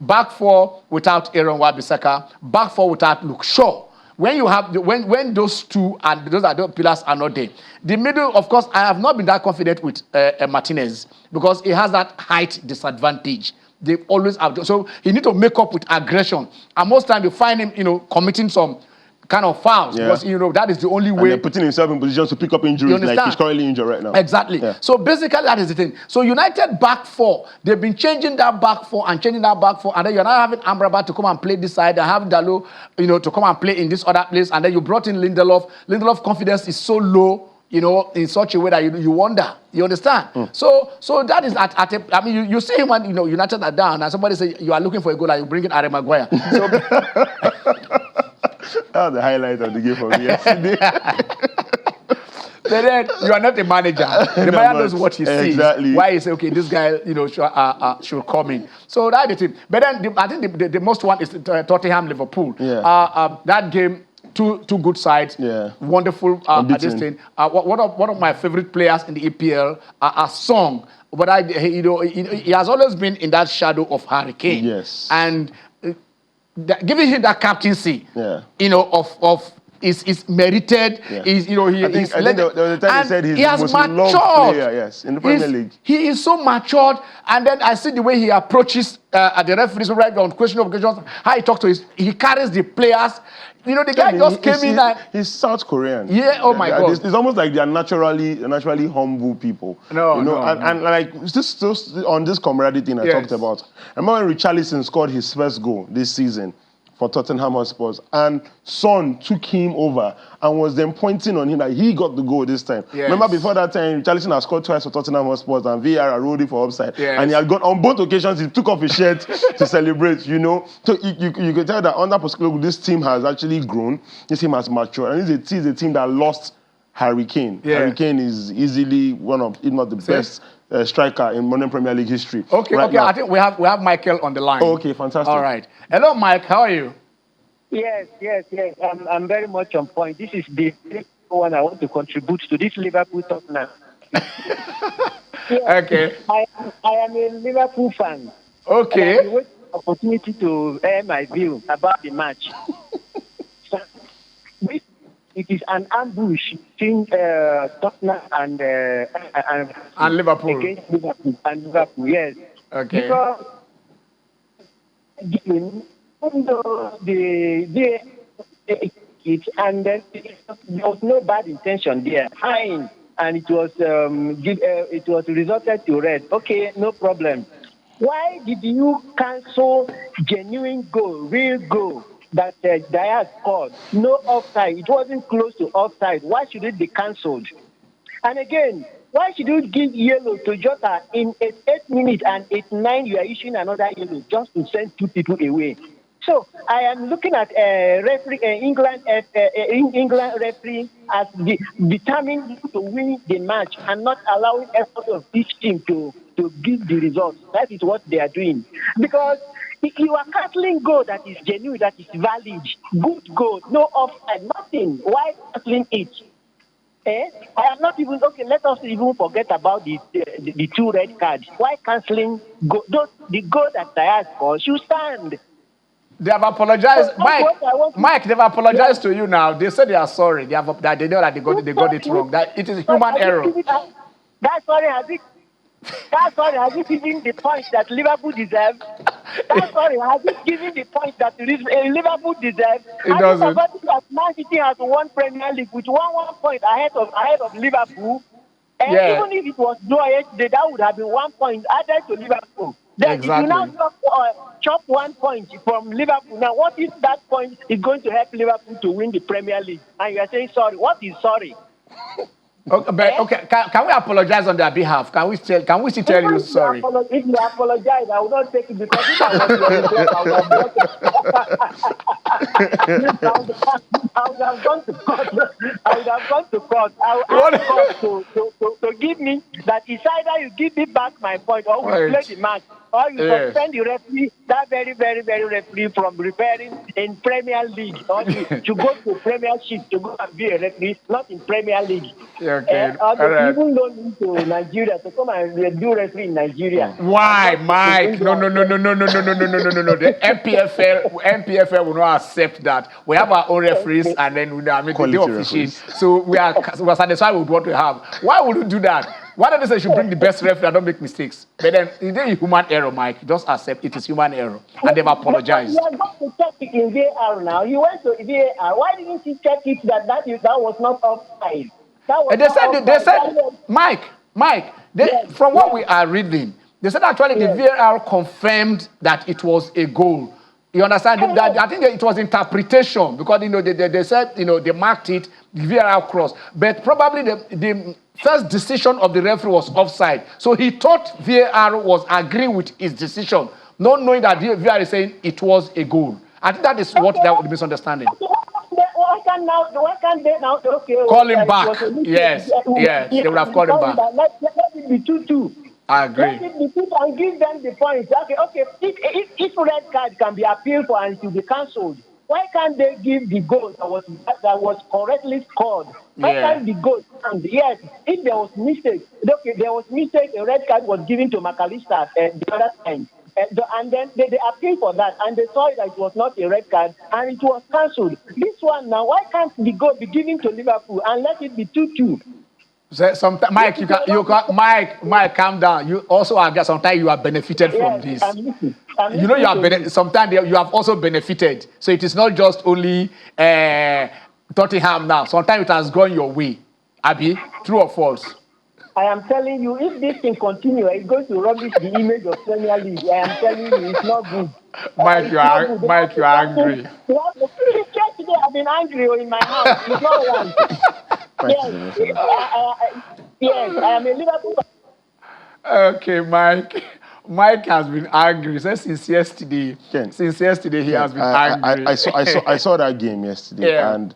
Back four without Aaron Wan-Bissaka. Back four without Luke Shaw. When you have when those two and those other pillars are not there, the middle, of course, I have not been that confident with Martinez because he has that height disadvantage. They always have, so he need to make up with aggression. And most times you find him, committing some kind of fouls because that is the only way. And putting himself in positions to pick up injuries, like he's currently injured right now. Exactly. Yeah. So basically, that is the thing. So United back four, they've been changing that back four, and then you're now having Amrabat to come and play this side, and have Dalot, to come and play in this other place, and then you brought in Lindelof. Lindelof's confidence is so low, in such a way that you wonder. You understand? So that is you see him when United are down, and somebody say you are looking for a goal, and you bring in Harry Maguire. So. That was the highlight of the game for me yesterday. But then you are not a manager. The manager knows what he sees. Exactly. Why he say, okay, this guy, should come in. So that's the thing. But then I think the most one is Tottenham Liverpool. Yeah. That game, two good sides. Yeah. Wonderful. At this thing. One of my favorite players in the EPL, Song. But he has always been in that shadow of Harry Kane. Yes. And giving him that captaincy, is merited. Yeah. I think there was a time he said he's the most loved player, in the Premier League. He is so matured, and then I see the way he approaches at the referees right on question of occasions, how he talks he carries the players. The guy just came in and... He's South Korean. Yeah, oh my God. It's almost like they are naturally humble people. And like, just on this camaraderie thing I talked about. I remember when Richarlison scored his first goal this season for Tottenham Hotspur, and Son took him over and was then pointing on him that he got the goal this time. Yes. Remember before that time, Richarlison had scored twice for Tottenham Hotspur and VAR ruled it for offside. Yes. And he had got, on both occasions, he took off his shirt to celebrate, So you could tell that under Postecoglou, this team has actually grown. This team has matured. And this is a team that lost Harry Kane. Yeah. Harry Kane is easily one of, if not the best striker in modern Premier League history. Okay. Now. I think we have Michael on the line. Oh, okay, fantastic. All right. Hello, Mike. How are you? Yes. I'm very much on point. This is the one I want to contribute to this Liverpool talk now. Okay. I am a Liverpool fan. Okay. I wait for opportunity to air my view about the match. It is an ambush between Tottenham and Liverpool. Against Liverpool, yes. Okay. Because even though there was no bad intention there, and it was resulted to red. Okay, no problem. Why did you cancel genuine goal, real goal that Diaz scored? No offside. It wasn't close to offside. Why should it be cancelled? And again, why should you give yellow to Jota in 8 minutes and 8-9 you are issuing another yellow just to send two people away? So I am looking at referee England referee as determined to win the match and not allowing effort of each team to give the results. That is what they are doing. Because if you are cancelling goal that is genuine, that is valid, good goal, no offside, nothing, why cancelling it? I am not even okay. Let us even forget about the 2 red cards. Why cancelling the goal that Diaz scored should stand? They have apologized, So Mike. They've apologized to you now. They said they are sorry. They know that they got it wrong. That it is human error. That sorry has it given the point that Liverpool deserve? That sorry has it given the point that Liverpool deserve? It doesn't. That Man City has won Premier League with one point ahead of Liverpool. And Yeah. even if it was draw yesterday, that would have been 1 point added to Liverpool. Then Exactly. if you now chop 1 point from Liverpool, now what if that point is going to help Liverpool to win the Premier League? And you are saying sorry. What is sorry? Okay, but okay, can we apologize on their behalf? Can we still tell you sorry? If you apologize, I will not take it because if I was your report, I would have gone to court. I would have gone to court. I would ask court to give me that. It's either you give me back my point or we play the match. Or you suspend the referee, that very, very, very referee from preparing in Premier League. Or to go to Premiership to go and be a referee, not in Premier League. Okay. Even don't to Nigeria to come and do referee in Nigeria. Why, Mike? No. The NPFL will not accept that. We have our own referees, and then they officiate. So we are satisfied with what we have. Why would you do that? Why don't they say you should bring the best referee and don't make mistakes? But then it is human error, Mike. Just accept it is human error, and they've apologized. You are going to check it in VAR now. You went to VAR. Why didn't you check it that was not offside? They said, Mike. From what we are reading, they said actually the VAR confirmed that it was a goal. You understand? I think it was interpretation because they said they marked it, the VAR cross, but probably the first decision of the referee was offside. So he thought VAR was agreeing with his decision, not knowing that VAR is saying it was a goal. I think that is what that would be misunderstanding. Why can't they now call him back? Yes, they would have called him back. Let it be 2-2. I agree. Let it be 2 and give them the points. Okay. If red card can be appealed for and to be cancelled, why can't they give the goal that was correctly scored? Why can't the goal stand? Yes, if there was mistake, there was mistake. A red card was given to McAllister the other time. And then they appealed for that, and they saw that it was not a red card, and it was cancelled. This one now, why can't the goal be given to Liverpool and let it be 2-2? Mike, Mike, calm down. You also are sometimes you are benefited from this. Sometimes you have also benefited. So it is not just only Tottenham now. Sometimes it has gone your way. Abi, true or false? I am telling you, if this thing continues, it's going to rubbish the image of Premier League. I am telling you, it's not good. Mike, you are angry. Today I've been angry in my house. It's not one. Yes, I am a Liverpool. Okay, Mike. Mike has been angry since yesterday. Ken, since yesterday, he has been angry. I saw that game yesterday, and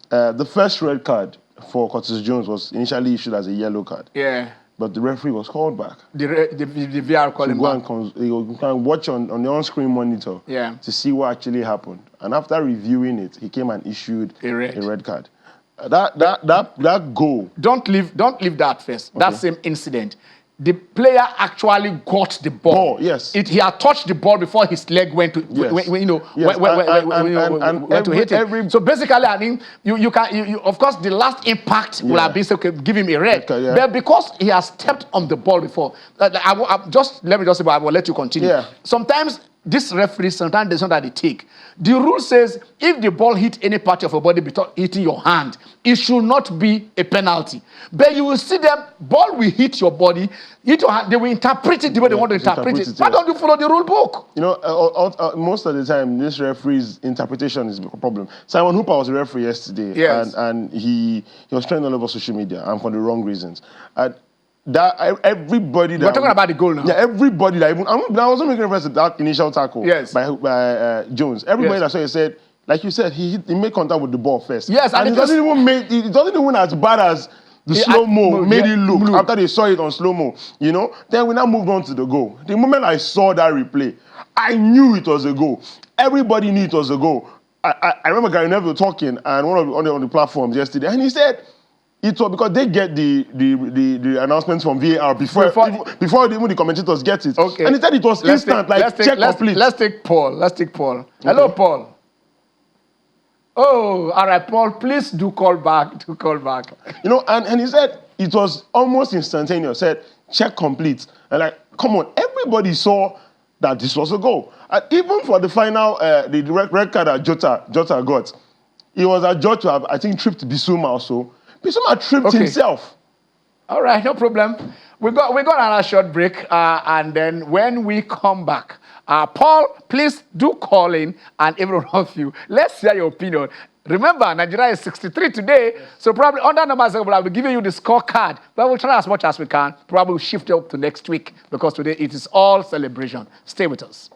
the first red card for Curtis Jones was initially issued as a yellow card. Yeah. But the referee was called back. The VR called him back. You can watch on the on-screen monitor to see what actually happened. And after reviewing it, he came and issued a red card. That goal. Don't leave that first. Okay. That same incident. The player actually got the ball. Yes. He had touched the ball before his leg went to went to hit him. So basically, I mean, you can of course the last impact will have been give him a red. Okay, but because he has stepped on the ball before, let me just say, I will let you continue. Yeah. Sometimes this referee, sometimes there's not that they take. The rule says if the ball hit any part of your body before hitting your hand, it should not be a penalty. But you will see them, ball will hit your body, hit your hand, they will interpret it the way they want to interpret it. Why don't you follow the rule book? You know, most of the time, this referee's interpretation is a problem. Simon Hooper was a referee yesterday, and he was trending all over social media, and for the wrong reasons. that everybody that We're talking about the goal now. Yeah, everybody that even I wasn't making reference to that initial tackle Yes. by Jones. Everybody that saw it said, like you said, he made contact with the ball first. Yes, and it doesn't even as bad as the slow-mo made it look after they saw it on slow-mo. You know, then we now moved on to the goal. The moment I saw that replay, I knew it was a goal. Everybody knew it was a goal. I remember Gary Neville talking and on the platforms yesterday, and he said. It was because they get the announcements from VAR before even the commentators get it. Okay. And he said it was instant, check complete. Let's take Paul. Hello, Okay. Paul. Oh, all right, Paul, please do call back. You know, and he said it was almost instantaneous. Said, check complete. And like, come on, everybody saw that this was a goal. And even for the final, the red card that Jota got, it was adjudged to have, I think, tripped Bissouma also. Bissouma tripped himself. All right, no problem. We got another short break, and then when we come back, Paul, please do call in, and everyone of you, let's hear your opinion. Remember, Nigeria is 63 today, so probably under numbers, I'll be giving you the scorecard, but we'll try as much as we can. Probably we'll shift it up to next week, because today it is all celebration. Stay with us.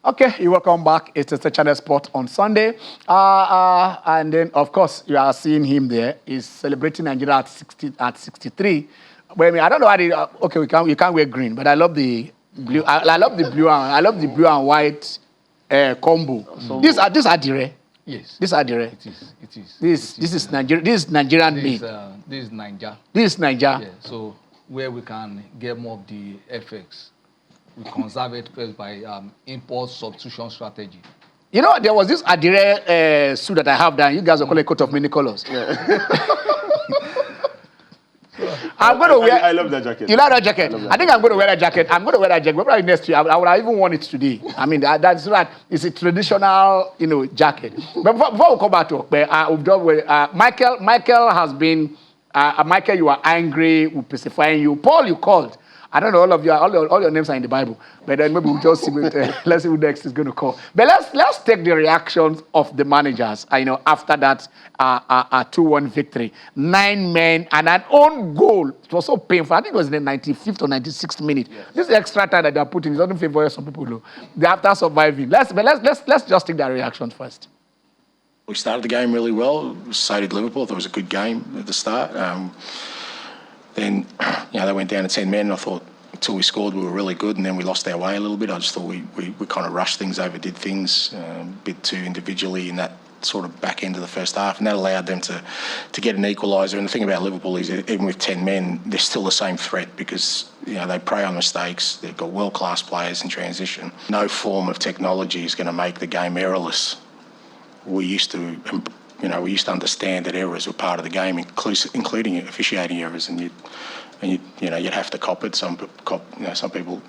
Okay, you're welcome back. It's the Channel Sport on Sunday. And then, of course, you are seeing him there. He's celebrating Nigeria at 63. But I mean, I don't know how you can't wear green, but I love the blue. I love the blue and white combo. These are dire. Yes. These are dire. It is. This is Nigeria. This is Nigerian made. This is Niger. This is Niger. Yeah. So where we can get more of the FX. We conserve it first by import substitution strategy. You know, there was this Adire suit that I have done. You guys will call it coat of many colors. Yeah. I love that jacket. You like that jacket? I think I'm going to wear that jacket. Probably next year. I would have even worn it today. I mean, that's right. It's a traditional, jacket. But before we come back to Michael has been, Michael, you are angry, we're pacifying you. Paul, you called. I don't know, all your names are in the Bible, but then maybe we'll just see. Let's see who next is going to call. But let's take the reactions of the managers. After that 2-1 victory, 9 men and an own goal. It was so painful. I think it was in the 95th or 96th minute. Yes. This extra time that they are putting doesn't favor some people. Though. They after surviving. Let's just take their reactions first. We started the game really well. So did Liverpool. I thought it was a good game at the start. Then, they went down to 10 men. I thought until we scored, we were really good, and then we lost our way a little bit. I just thought we kind of rushed things, overdid things a bit too individually in that sort of back end of the first half, and that allowed them to get an equaliser. And the thing about Liverpool is that even with 10 men, they're still the same threat because they prey on mistakes. They've got world-class players in transition. No form of technology is going to make the game errorless. We used to understand that errors were part of the game, including officiating errors, and you'd have to cop it. Some people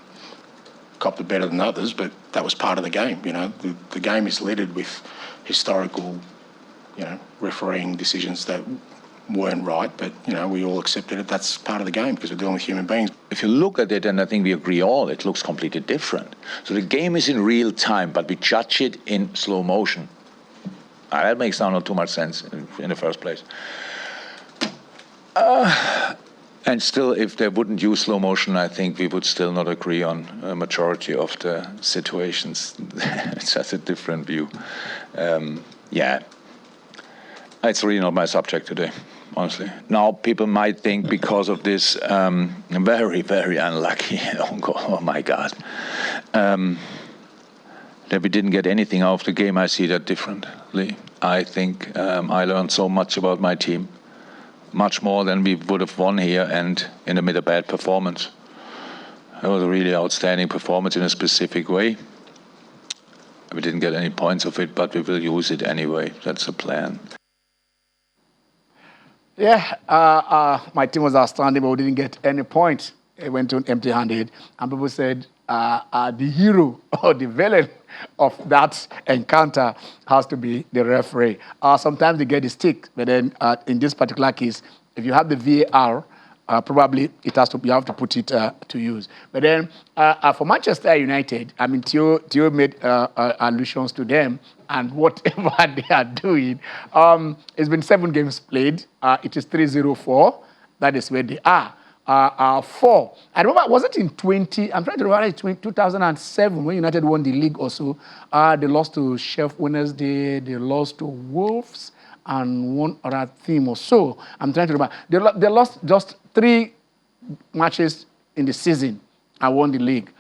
copped it better than others, but that was part of the game. The game is littered with historical, refereeing decisions that weren't right, but we all accepted it. That's part of the game because we're dealing with human beings. If you look at it, and I think we agree all, it looks completely different. So the game is in real time, but we judge it in slow motion. That makes not too much sense in the first place. And still, if they wouldn't use slow motion, I think we would still not agree on a majority of the situations. It's just a different view. It's really not my subject today, honestly. Now, people might think because of this very, very unlucky, oh my God, that we didn't get anything out of the game. I see that differently. I think I learned so much about my team, much more than we would have won here and in a bad performance. It was a really outstanding performance in a specific way. We didn't get any points of it, but we will use it anyway. That's the plan. Yeah, my team was outstanding, but we didn't get any points. It went to empty-handed, and people said the hero or the villain of that encounter has to be the referee. Sometimes they get the stick, but then in this particular case, if you have the VAR, probably you have to put it to use. But then for Manchester United, I mean, Theo made allusions to them, and whatever they are doing. It's been 7 games played. It is 3-0-4. That is where they are. 4. I remember, was it in 20? I'm trying to remember, it's 2007 when United won the league also. They lost to Sheffield Wednesday. They lost to Wolves and one other team or so. I'm trying to remember. They lost just 3 matches in the season and won the league.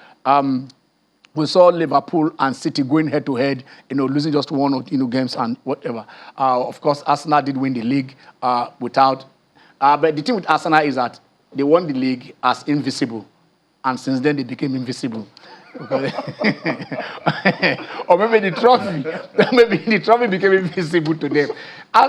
We saw Liverpool and City going head to head, losing just 1 or 2 games and whatever. Of course, Arsenal did win the league without. But the thing with Arsenal is that they won the league as invisible, and since then they became invisible. Or maybe the trophy became invisible to them.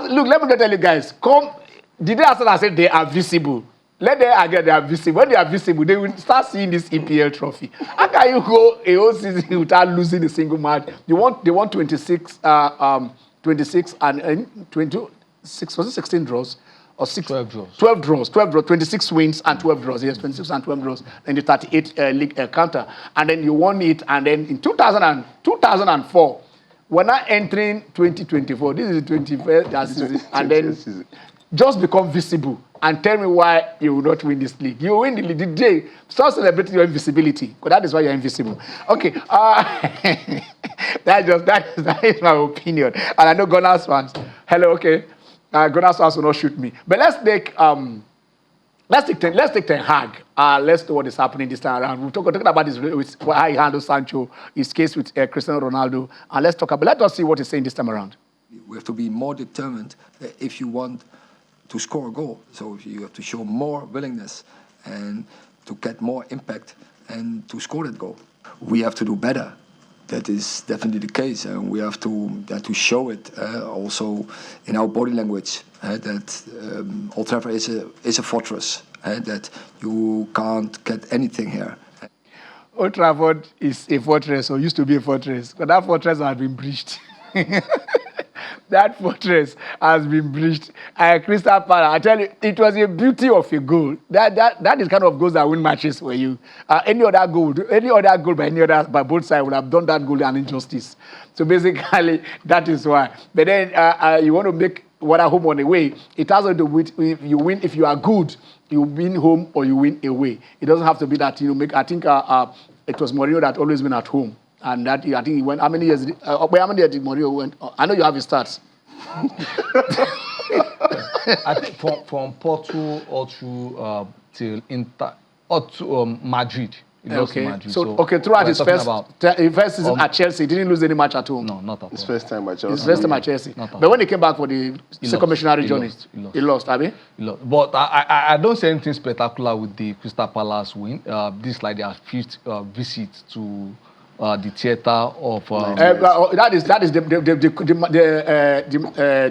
Look, let me tell you guys. The day Arsenal said they are visible, let them again they are visible. When they are visible, they will start seeing this EPL trophy. How can you go a whole season without losing a single match? They won 26 and 26. Was it 16 draws? Or 12 draws, 26 wins and 12 draws. Yes, 26 and 12 draws in the 38 league counter. And then you won it. And then in 2004, we're now entering 2024. This is the 21st season. And then just become visible and tell me why you will not win this league. You win the league. The day, start celebrating your invisibility, because that is why you're invisible. Okay. That is my opinion. And I know Gunners fans. Hello, okay. Gunners fans will not shoot me. But let's take Ten Hag. Let's know what is happening this time around. We're talking about this, how he handles Sancho, his case with Cristiano Ronaldo, and let us see what he's saying this time around. We have to be more determined if you want to score a goal. So you have to show more willingness and to get more impact and to score that goal. We have to do better. That is definitely the case, and we have to show it also in our body language. That Old Trafford is a fortress. That you can't get anything here. Old Trafford is a fortress, or used to be a fortress, but that fortress has been breached. That fortress has been breached. Crystal Palace, I tell you, it was a beauty of a goal. That is kind of goals that win matches for you. Any other goal by both sides would have done that goal an injustice. So basically, that is why. But then you want to make whether home or away. It has to do with if you win. If you are good, you win home or you win away. It doesn't have to be that make. I think it was Mourinho that always win at home. And that I think he went. How many years? How many years did Mourinho went? I know you have his stats. I think from Porto or to till Inter or to Madrid. Okay. So throughout his first season at Chelsea, he didn't lose any match at home. No, not at all. His first time at Chelsea. His first time at Chelsea. But when he came back for the second missionary journey, he lost. Abi? He lost. But I don't see anything spectacular with the Crystal Palace win. This is like their 5th visit to the theater of that is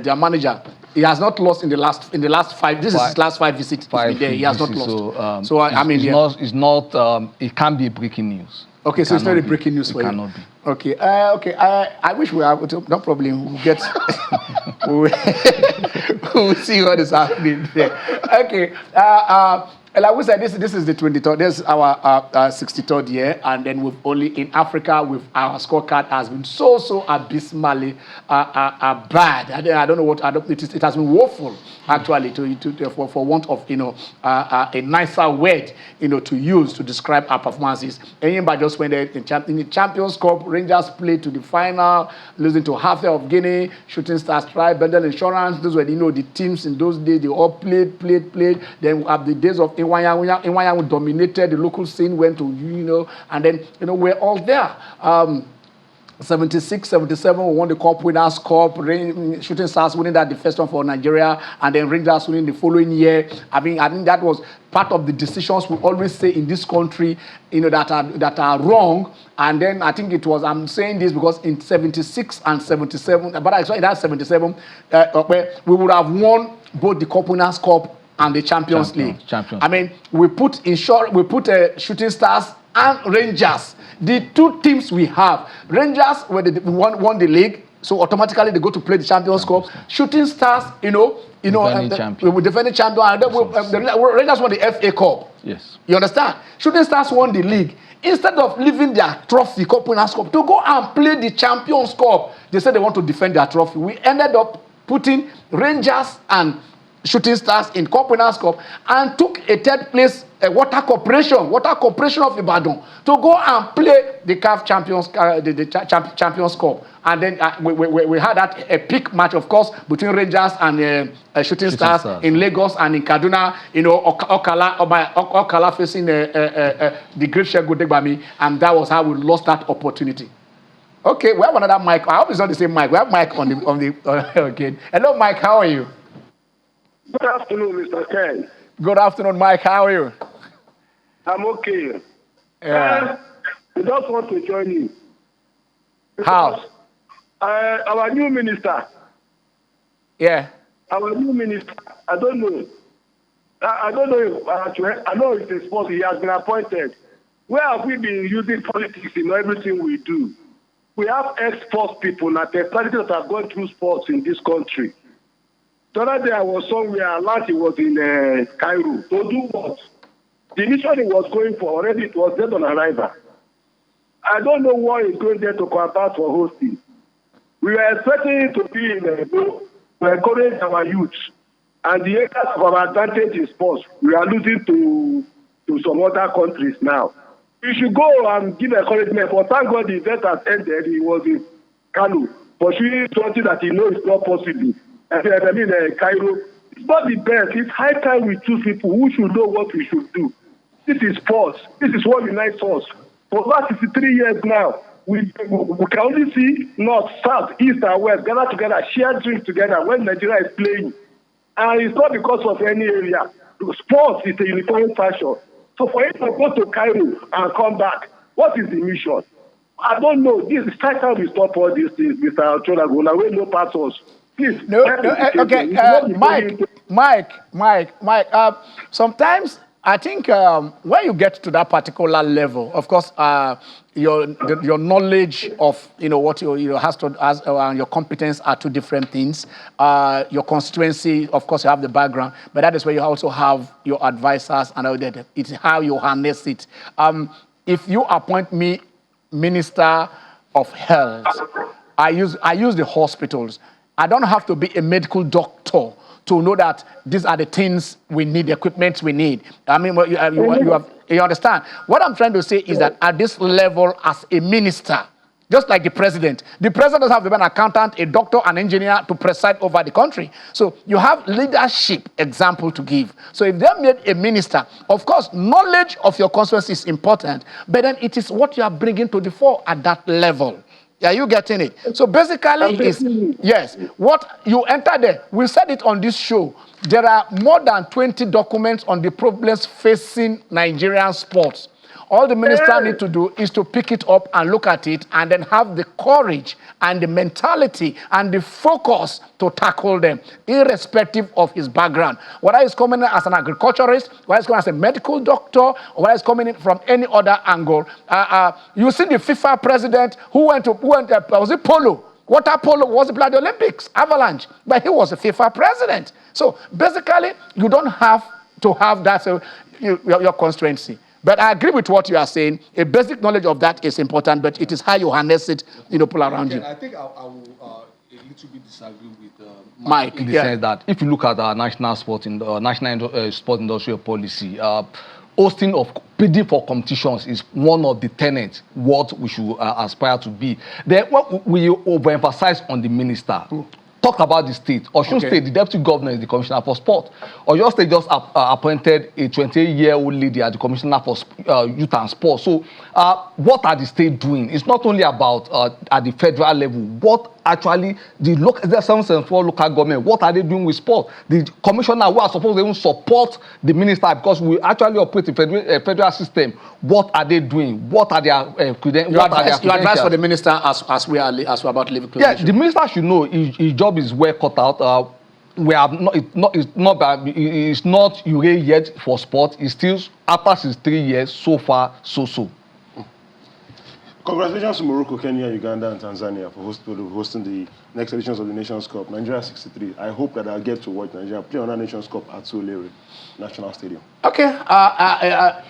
their manager. He has not lost in the last 5. This is his last 5 visits. He has not lost. So I mean, it's not. It can't be breaking news. Okay, so it's not a breaking news for you. It cannot be. Okay, okay. I wish we have no problem. We'll get. We'll see what is happening there. Okay. Like we said, this is the 23rd. This is our 63rd year, and then we've only in Africa, our scorecard has been so abysmally bad. I don't know what. It has been woeful actually for want of a nicer word to use to describe our performances. Anybody just went there in the Champions Cup, Rangers played to the final, losing to Half of Guinea, Shooting Stars tried, Bendel Insurance. Those were the teams in those days. They all played. Then we have the days of Iwanyanwu dominated the local scene, went to and then we're all there. 76, 77, we won the Cup Winners' Cup. Shooting Stars winning that the first one for Nigeria, and then Rangers winning the following year. I think that was part of the decisions we always say in this country, that are wrong. And then I think it was. I'm saying this because in 76 and 77, but actually in that 77, we would have won both the Cup Winners' Cup and the Champions League. I mean, we put Shooting Stars and Rangers, the 2 teams we have. Rangers won the league, So automatically they go to play the Champions Cup. Shooting Stars, with defending champion, and then the Rangers won the FA Cup. Yes. You understand? Shooting Stars won the league. Instead of leaving their trophy, Cup Winners' Cup, to go and play the Champions Cup, they said they want to defend their trophy. We ended up putting Rangers and Shooting Stars in Cup Winners' Cup and took a third place, Water Corporation of Ibadan, to go and play the CAF Champions, Champions Cup. And then we had that epic match, of course, between Rangers and Shooting Stars in Lagos and in Kaduna. Okala facing the great Shegun Degbami, and that was how we lost that opportunity. Okay, we have another mic. I hope it's not the same mic. We have mic on the okay. Hello, Mike. How are you? Good afternoon, Mr. Ken. Good afternoon, Mike. How are you? I'm okay. Yeah. We just want to join you. How? Our new minister. Yeah. Our new minister. I don't know. I don't know if I know it's a sport. He has been appointed. Where have we been using politics in everything we do? We have ex-sports people now, personalities that have gone through sports in this country. The other day I was somewhere, last it was in Cairo. To do what? The mission he was going for already, it was dead on arrival. I don't know why he's going there to combat for hosting. We were expecting to be in to encourage our youth. And the areas of our advantage in sports, we are losing to some other countries now. We should go and give encouragement. But thank God the event has ended. He was in Kano, pursuing something that he knows is not possible. Cairo. It's not the best. It's high time we choose people who should know what we should do. This is sports. This is what unites us. For the last 63 years now, we can only see north, south, east, and west gather together, share drinks together when Nigeria is playing. And it's not because of any area. Sports is a uniform fashion. So for him to go to Cairo and come back, what is the mission? I don't know. This is high time we stop all these things, Mr. Cholagola. We no pass us. Please. No, okay. Mike. Sometimes I think when you get to that particular level, of course, your knowledge of what has and your competence are two different things. Your constituency, of course, you have the background, but that is where you also have your advisors and all that. It's how you harness it. If you appoint me Minister of Health, I use the hospitals. I don't have to be a medical doctor to know that these are the things we need, the equipment we need. I mean, you understand? What I'm trying to say is that at this level, as a minister, just like the president doesn't have to be an accountant, a doctor, an engineer to preside over the country. So you have leadership example to give. So if they're made a minister, of course, knowledge of your constituency is important, but then it is what you are bringing to the fore at that level. Are you getting it? So basically, yes, what you enter there, we said it on this show, there are more than 20 documents on the problems facing Nigerian sports. All the minister need to do is to pick it up and look at it and then have the courage and the mentality and the focus to tackle them, irrespective of his background. Whether he's coming in as an agriculturist, whether he's coming as a medical doctor, or whether he's coming in from any other angle. You see the FIFA president who went was it polo? Water polo was it the Olympics, avalanche, but he was a FIFA president. So basically, you don't have to have that your constituency. But I agree with what you are saying. A basic knowledge of that is important, but it is how you harness it, people around you. I think I will a little bit disagree with Mike in the sense that if you look at our national sport industrial policy, hosting of bidding for competitions is one of the tenets what we should aspire to be. Then what we overemphasize on the minister. Talk about the state. Osun State, the deputy governor is the commissioner for sport. Oyo State just appointed a 28-year-old lady as the commissioner for youth and sport. So what are the state doing? It's not only about at the federal level. What actually the 774 local government, what are they doing with sport? The commissioner who are supposed to even support the minister because we actually operate a federal system. What are they doing? What are their credentials? Your advice for the minister as we are about to leave close. Yeah, the minister should know his job is well cut out. It's not UA yet for sport. It's still after 3 years so far so. Congratulations to Morocco, Kenya, Uganda, and Tanzania for hosting the next editions of the Nations Cup. Nigeria 63. I hope that I'll get to watch Nigeria play on that Nations Cup at Solere National Stadium. Okay,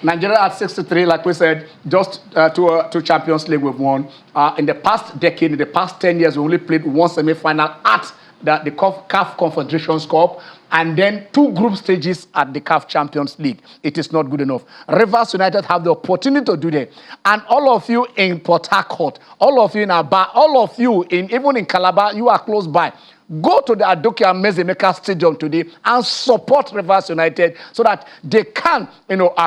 Nigeria at 63, like we said, just two Champions League we've won. In the past decade, in the past 10 years, we only played one semi-final at the CAF Confederations Cup, and then 2 group stages at the CAF Champions League. It is not good enough. Rivers United have the opportunity to do that. And all of you in Port Harcourt, all of you in Aba, all of you even in Calabar, you are close by. Go to the Adokia Mezemeka Stadium today and support Rivers United so that they can,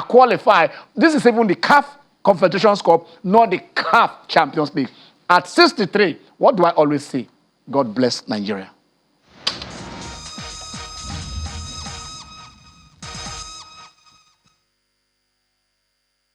qualify. This is even the CAF Confederations Cup, not the CAF Champions League. At 63, what do I always say? God bless Nigeria.